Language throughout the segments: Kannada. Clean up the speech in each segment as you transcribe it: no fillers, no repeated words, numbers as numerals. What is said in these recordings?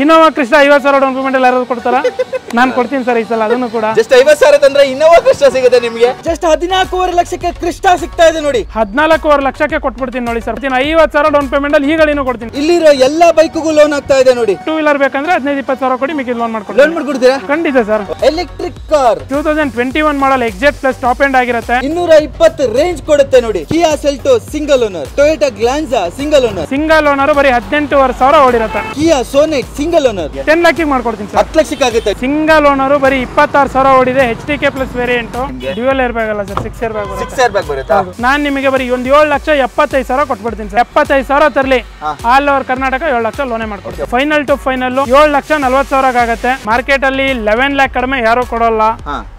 ಇನ್ನೋವಾ ಕ್ರಿಸ್ಟಾ 50,000 ಡೌನ್ ಪೇಮೆಂಟ್ ಅಲ್ಲಿ ಯಾರು ಕೊಡ್ತಾರ? ನಾನು ಕೊಡ್ತೀನಿ ಸರ್ ಈ ಸಲ ಅದನ್ನು ಕೂಡ. ಜಸ್ಟ್ 50,000 ತಂದ್ರೆ ಇನ್ನೋವಾ ಕ್ರಿಸ್ಟಾ ಸಿಗುತ್ತೆ ನಿಮಗೆ. ಜಸ್ಟ್ 14.5 ಲಕ್ಷಕ್ಕೆ ಕ್ರಿಸ್ಟಾ ಸಿಗ್ತಾ ಇದೆ ನೋಡಿ. 14.5 ಲಕ್ಷಕ್ಕೆ ಕೊಟ್ಬಿಡ್ತೀನಿ ನೋಡಿ ಸರ್. 50,000 ಡೌನ್ ಪೇಮೆಂಟ್ ಅಲ್ಲಿ ಈ ಗಾಡಿನೂ ಕೊಡ್ತೀನಿ. ಇಲ್ಲಿರೋ ಎಲ್ಲಾ ಬೈಕ್ಗೂ ಲೋನ್ ಆಗ್ತಾ ಇದೆ ನೋಡಿ. 2 ವೀಲರ್ ಬೇಕಂದ್ರೆ 15-20,000 ಕೊಡಿ ಮಿಕ್ಕಿ ಲೋನ್ ಮಾಡ್ಕೊಡ್ತೀನಿ. ಲೋನ್ ಮಾಡ್ಕೊಡ್ತೀರಾ? ಖಂಡಿತ ಸರ್. ಎಲೆಕ್ಟ್ರಿಕ್ ಕಾರ್ 2021 ಮಾಡಲ್ ಎಕ್ಸೆಟ್ ಪ್ಲಸ್ ಟಾಪ್ ಎಂಡ್ ಆಗಿರುತ್ತೆ. 220 ರೇಂಜ್ ಕೊಡುತ್ತೆ ನೋಡಿ. Kia Seltos single owner, Toyota Glanza single owner. Single owner ಬರೀ 18,500 ಓಡಿರುತ್ತೆ. ಕಿಯಾ ಸೋನೆಟ್ ಸಿಂಗಲ್ ಓನರ್ 10 ಲಕ್ಷಕ್ಕೆ ಮಾಡ್ಕೊಡ್ತೀನಿ ಸರ್. 10 ಲಕ್ಷಕ್ಕೆ ಆಗುತ್ತೆ. ಸಿಂಗಲ್ ಓನರ್ ಬರೀ 26,000 ಓಡಿದೆ. HTK plus variant, dual air bag ಅಲ್ಲ ಸರ್, 6 ಏರ್ ಬ್ಯಾಗ್ ಬರುತ್ತೆ. 6 ಏರ್ ಬ್ಯಾಗ್ ಬರುತ್ತೆ. ನಾನು ನಿಮಗೆ ಬರೀ ಒಂದು 7,75,000 ಕೊಟ್ಬಿಡ್ತೀನಿ ಸರ್. 75,000 ತರಲಿ ಆಲ್ ಓವರ್ ಕರ್ನಾಟಕ 7 ಲಕ್ಷ ಲೋನೇ ಮಾಡ್ಕೊಡ್ತೀನಿ. ಫೈನಲ್ ಟು ಫೈನಲ್ 7,40,000 ಆಗುತ್ತೆ. ಮಾರ್ಕೆಟ್ ಅಲ್ಲಿ 11 ಲ್ಯಾಕ್ ಕಡಿಮೆ ಯಾರು ಕೊಡೋಲ್ಲ.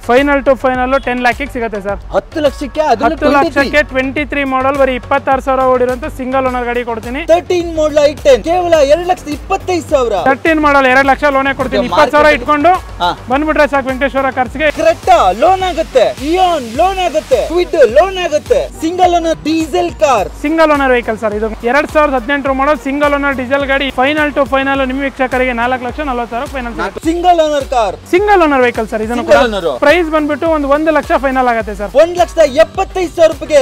ಫೈನಲ್ ಟು ಫೈನಲ್ 10 ಲ್ಯಾಕಿಗೆ ಸಿಗುತ್ತೆ ಸರ್. 10 ಲಕ್ಷಕ್ಕೆ 10 ಲಕ್ಷಕ್ಕೆ 23 ಮಾಡಲ್ ಬರೀ 26,000 ಓಡಿರೋಂತ ಸಿಂಗಲ್ ಓನರ್ ಗಾಡಿ ಕೊಡ್ತೀನಿ. 13 ಮಾಡಲ್ i10 ಕೇವಲ 2,25,000. 13 ಮಾಡಲ್ 2 ಲಕ್ಷ ಲೋನೇ ಕೊಡ್ತೀನಿ. 20,000 ಇಟ್ಕೊಂಡು ಬಂದ್ಬಿಟ್ರೆ ಸಾಕು ವೆಂಕಟೇಶ್ವರ ಕಾರ್ಸ್ಗೆ. ಕ್ರೆಟಾ ಲೋನ್ ಆಗುತ್ತೆ, ಇಯಾನ್ ಲೋನ್ ಆಗುತ್ತೆ, ಕ್ವಿಡ್ ಲೋನ್ ಆಗುತ್ತೆ. Single owner diesel car, single owner vehicle sir ಇದು. 2018 ಮಾಡಲ್ ಸಿಂಗಲ್ ಓನರ್ ಡೀಸೆಲ್ ಗಾಡಿ. ಫೈನಲ್ ಟು ಫೈನಲ್ ನಿಮ್ಮ ವೀಕ್ಷಕರಿಗೆ 4,40,000 final. Single owner car, single owner vehicle sir. ಇದನ್ನು ಪ್ರೈಸ್ ಬಂದ್ಬಿಟ್ಟು ಒಂದು 1 ಲಕ್ಷ ಫೈನಲ್ ಆಗುತ್ತೆ ಸರ್. 1,75,000 ರೂಪಾಯಿಗೆ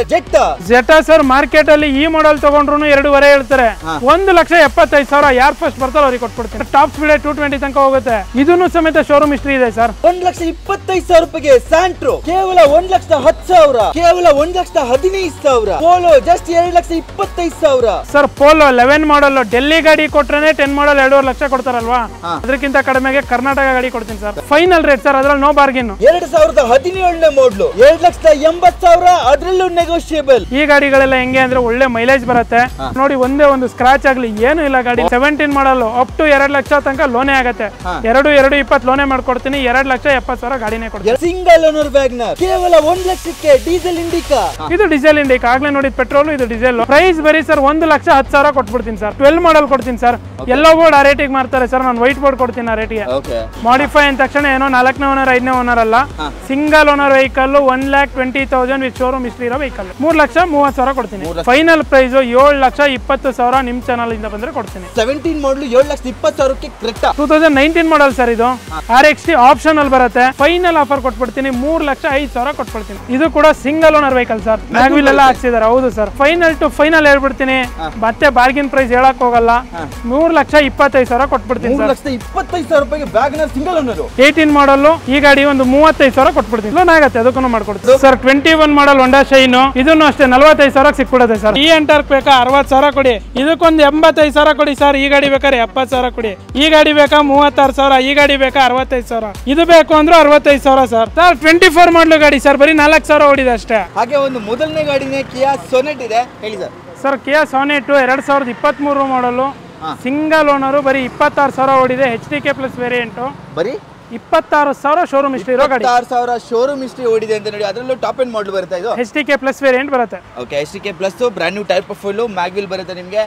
ಜೆಟ್ಟಾ ಸರ್. ಮಾರ್ಕೆಟ್ ಅಲ್ಲಿ ಈ ಮಾಡಲ್ ತಗೊಂಡ್ರು 2.5 ಹೇಳ್ತಾರೆ. 1,75,000 ಯಾರು ಫಸ್ಟ್ ಬರ್ತಾರೋ ಅವ್ರಿಗೆ ಕೊಟ್ಬಿಡ್ತೀನಿ. ಟಾಪ್ ಸ್ಪೀಡ್ 220 ತನಕ ಹೋಗುತ್ತೆ. ಇದನ್ನು ಸಮೇತ ಶೋರೂಮ್ ಹಿಸ್ಟ್ರಿ ಇದೆ ಸರ್. 1,25,000 ರೂಪಾಯಿಗೆ ಸ್ಯಾಂಟ್ರೋ ಕೇವಲ 1,10,000, ಕೇವಲ 1,15,000. Polo just 2,25,000 sir. ಪೋಲೋ 11 ಮಾಡಲ್ ಡೆಲ್ಲಿ ಗಾಡಿ ಕೊಟ್ರೆ 10 ಮಾಡಲ್ 2.5 ಲಕ್ಷ ಕೊಡ್ತಾರಲ್ವಾ, ಅದಕ್ಕಿಂತ ಕಡಿಮೆಗೆ ಕರ್ನಾಟಕ ಗಾಡಿ ಕೊಡ್ತೀನಿ ಸರ್. ಫೈನಲ್ ರೇಟ್ ಸರ್, ಅದ್ರಲ್ಲಿ ನೋ ಬಾರ್ಗಿನ್. 2017 ಮಾಡಲು 2,80,000, ಅದರಲ್ಲೂ ನೆಗೋಷಿಯಬಲ್. ಈ ಗಾಡಿಗಳೆಲ್ಲ ಹೆಂಗೆ ಅಂದ್ರೆ ಒಳ್ಳೆ ಮೈಲೇಜ್ ಬರುತ್ತೆ ನೋಡಿ. ಒಂದೇ ಒಂದು ಸ್ಕ್ರಾಚ್ ಆಗ್ಲಿ ಏನು ಇಲ್ಲ ಗಾಡಿ. 17 ಮಾಡಲ್ ಅಪ್ ಟು 2 ಲಕ್ಷ ತನಕ ಲೋನೇ ಆಗುತ್ತೆ. 2,20,000 ಲೋನೇ ಮಾಡ್ಕೊಡ್ತೀನಿ. 2,70,000 ಗಾಡಿನೇ ಕೊಡ್ತೀನಿ. ಸಿಂಗಲ್ ಓನರ್ ವ್ಯಾಗನರ್ ಕೇವಲ 1 ಲಕ್ಷಕ್ಕೆ ಡೀಸೆಲ್ ಇಂಡಿಕಾ. ಇದು ಡೀಸೆಲ್ ಇಂಡಿಕಾ, ಆಗ್ಲೇ ನೋಡಿ ಪೆಟ್ರೋಲ್, ಇದು ಡೀಸೆಲ್. ಪ್ರೈಸ್ ಬರೀ ಸರ್ 1,10,000 ಕೊಟ್ಬಿಡ್ತೀನಿ ಸರ್. 12 ಮಾಡಲ್ ಕೊಡ್ತೀನಿ ಸರ್. ಎಲ್ಲೋ ಬೋರ್ಡ್ ಆ ರೇಟಿಗೆ ಮಾಡ್ತಾರೆ ಸರ್, ನಾನು ವೈಟ್ ಬೋರ್ಡ್ ಕೊಡ್ತೀನಿ ಆ ರೇಟಿಗೆ. ಮಾಡಿಫೈ ಅಂದ ತಕ್ಷಣ ಏನೋ 4ನೇ ಓನರ್ 5ನೇ ಓನರ್ ಅಲ್ಲ, single owner vehicle. 1,20,000 with showroom history ಇರೋ ವೆಹಿಕಲ್. 3,30,000 ಕೊಡ್ತೀನಿ. ಫೈನಲ್ ಪ್ರೈಸ್ 7,20,000 ನಿಮ್ ಚಾನಲ್ ಇಂದ ಬಂದ್ರೆ ಕೊಡ್ತೀನಿ. 17 ಮಾಡಲು 7,20,000ಕ್ಕೆ ಕ್ರೆಟಾ 2019 ಮಾಡಲ್ ಸರ್. ಇದು RXT ಆಪ್ಷನ್ ಅಲ್ಲಿ ಬರುತ್ತೆ. ಫೈನಲ್ ಆಫರ್ ಕೊಟ್ಬಿಡ್ತೀನಿ. 3,05,000 ಕೊಟ್ಬಿಡ್ತೀನಿ. ಇದು ಕೂಡ single owner vehicle sir. Mag wheel ಎಲ್ಲ ಹಾಕ್ಸಿದಾರೆ. ಹೌದು ಸರ್. ಫೈನಲ್ ಟು ಫೈನಲ್ ಹೇಳ್ಬಿಡ್ತೀನಿ, ಮತ್ತೆ ಬಾರ್ಗಿನ್ ಪ್ರೈಸ್ ಹೇಳಕ್ ಹೋಗಲ್ಲ. 3,25,000 ಕೊಟ್ಬಿಡ್ತೀನಿ ಸರ್. 3,25,000 ರೂಪಾಯಿಗೆ ವ್ಯಾಗನರ್ ಸಿಂಗಲ್ ಓನರ್ 18 ಮಾಡಲ್ ಈ ಗಾಡಿ ಒಂದು 35,000 ಕೊಟ್ಬಿಡ್ತೀನಿ. ಲೋನ್ ಆಗುತ್ತೆ, ಅದಕ್ಕೂ ಮಾಡ್ಕೊಡ್ತೀನಿ ಸರ್. 21 ಮಾಡಲ್ ಹೊಂಡಾ ಶೈನ್, ಇದನ್ನು ಅಷ್ಟೇ 45,000 ಸಿಕ್ಬಿಡುತ್ತೆ ಸರ್. ಈ ಎಂಟರ್ಕ್ ಬೇಕಾ 60,000 ಕೊಡಿ, ಇದಕ್ಕೊಂದು 85,000 ಕೊಡಿ ಸರ್. ಈ ಗಾಡಿ ಬೇಕಾದ್ರೆ 70,000 ಕೊಡಿ. ಈ ಗಾಡಿ ಬೇಕಾ 36,000, ಈ ಗಾಡಿ ಬೇಕಾ 65,000, ಇದು ಬೇಕು ಅಂದ್ರೆ 65,000 ಸರ್. 24 ಮಾಡಲು ಗಾಡಿ ಸರ್, ಬರೀ 4,000 ಓಡಿದೆ ಅಷ್ಟೇ. ಹಾಗೆ ಒಂದು ಮೊದಲನೇ ಗಾಡಿನೇ ಕಿಯಾ ಸೋನೆಟ್ ಇದೆ, ಹೇಳಿ ಸರ್. ಸರ್ ಕಿಯಾ ಸೋನೆಟ್ 2023 ಮಾಡಲು ಸಿಂಗಲ್ ಓನರು, ಬರೀ 26,000 ಓಡಿದೆ. HTK ಪ್ಲಸ್ ವೇರಿಯಂಟ್, ಬರೀ 26,000 ಶೋರೂಮ್ ಹಿಸ್ಟ್ರಿ ಇರೋ ಗಾಡಿ. 26,000 ಶೋರೂಮ್ ಹಿಸ್ಟ್ರಿ ಓಡಿದೆ ಅಂತ ನೋಡಿ. ಅದರಲ್ಲೂ ಟಾಪ್ ಎಂಡ್ ಮಾಡಲ್ ಬರುತ್ತೆ. ಇದು HTK ಪ್ಲಸ್ ವೇರಿಯಂಟ್ ಬರುತ್ತೆ. Okay, HTK plus brand new type of full mag wheel ಬರುತ್ತೆ ನಿಮಗೆ.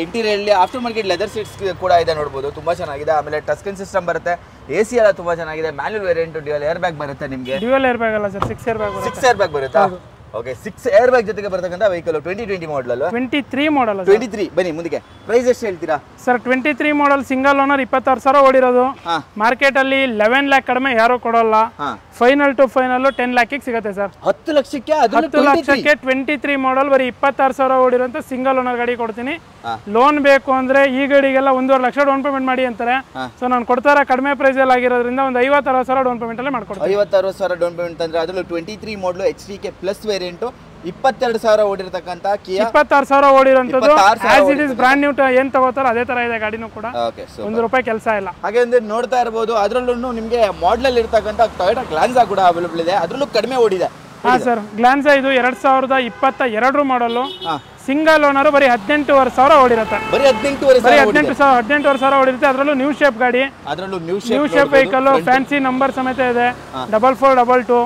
Interior after market leather seats ಕೂಡ ಇದೆ, ನೋಡಬಹುದು, ತುಂಬಾ ಚೆನ್ನಾಗಿದೆ. ಆಮೇಲೆ ಟಚ್ ಸ್ಕ್ರೀನ್ ಸಿಸ್ಟಮ್ ಬರುತ್ತೆ. AC ಎಲ್ಲ ತುಂಬಾ ಚೆನ್ನಾಗಿದೆ. Manual variant, dual air bag ಬರುತ್ತೆ ನಿಮಗೆ. ಡ್ಯುಯಲ್ ಏರ್ ಬ್ಯಾಗ್ ಅಲ್ಲ ಸರ್, 6 ಏರ್ ಬ್ಯಾಗ್ ಬರುತ್ತೆ. 6 ಏರ್ ಬ್ಯಾಗ್ ಬರುತ್ತೆ. ಓಕೆ, 6 ಏರ್ ಬ್ಯಾಗ್ ಜೊತೆಗೆ ಬರ್ತಕ್ಕಂಥ ವೆಹಿಕಲ್ 2020 ಮಾಡಲ್ ಅಲ್ವಾ? 23 ಮಾಡಲ್. 23. ಬನ್ನಿ ಮುಂದಕ್ಕೆ, ಪ್ರೈಸ್ ಎಷ್ಟು ಹೇಳ್ತೀರಾ ಸರ್? 23 ಮಾಡಲ್ ಸಿಂಗಲ್ ಓನರ್ 26,000 ಓಡಿರೋದು. ಮಾರ್ಕೆಟ್ ಅಲ್ಲಿ 11 ಲ್ಯಾಕ್ ಕಡಿಮೆ ಯಾರು ಕೊಡೋಲ್ಲ. ಫೈನಲ್ ಟು ಫೈನಲ್ 10 ಲ್ಯಾಕಿಗೆ ಸಿಗುತ್ತೆ ಸರ್. 10 ಲಕ್ಷಕ್ಕೆ 10 ಲಕ್ಷಕ್ಕೆ 23 ಮಾಡಲ್ ಬರೀ 26,000 ಓಡಿರೋಂತ ಸಿಂಗಲ್ ಓನರ್ ಗಾಡಿ ಕೊಡ್ತೀನಿ. ಲೋನ್ ಬೇಕು ಅಂದ್ರೆ ಈ ಗಾಡಿಗೆಲ್ಲ 1.5 ಲಕ್ಷ ಡೌನ್ ಪೇಮೆಂಟ್ ಮಾಡಿ ಅಂತಾರೆ. ಸೊ ನಾನು ಕೊಡ್ತಾರ ಕಡಿಮೆ ಪ್ರೈಸ್ ಅಲ್ಲಿ ಆಗಿರೋದ್ರಿಂದ ಒಂದು 50,000 ಡೌನ್ ಪೇಮೆಂಟ್ ಅಲ್ಲೇ ಮಾಡ್ಕೊಡ್ತೀನಿ. 50,000 ಡೌನ್ ಪೇಮೆಂಟ್ ಅಂದ್ರೆ ಅದರಲ್ಲೂ 23 ಮಾಡಲ್ HTK ಪ್ಲಸ್ ವೇರಿಯಂಟ್ 22,000 ಓಡಿರತಕ್ಕಂತ ಕಿಯಾ 26,000 ಓಡಿರೋಂಥದ್ದು. As it is brand new ಏನ್ ತಗೋತಾರ ಅದೇ ತರ ಇದೆ ಗಾಡಿನೂ ಕೂಡ. ₹1 ಕೆಲಸ ಇಲ್ಲ. ಹಾಗೆ ಅಂದ್ರೆ ನೋಡ್ತಾ ಇರಬಹುದು, ಅದರಲ್ಲೂ ನಿಮಗೆ ಮಾಡಲ್ ಅಲ್ಲಿ ಇರತಕ್ಕಂತ ಟೊಯೋಟಾ ಗ್ಲಾನ್ಸಾ ಕೂಡ ಅವೈಲೇಬಲ್ ಇದೆ. ಅದರಲ್ಲೂ ಕಡಿಮೆ ಓಡಿದೆ. ಹಾ ಸರ್, ಗ್ಲಾನ್ಸಾ ಇದು 2022 ಮಾಡಲು. ಸಿಂಗಲ್ ಓನರ್ ಬರೀ 18,500 ಓಡಿರುತ್ತೆ. ಬರೀ 18,500 ಓಡಿರುತ್ತೆ. ಅದರಲ್ಲೂ ನ್ಯೂ ಶೇಪ್ ಗಾಡಿ, new shape vehicle, fancy number ಸಮೇತ ಇದೆ. 4422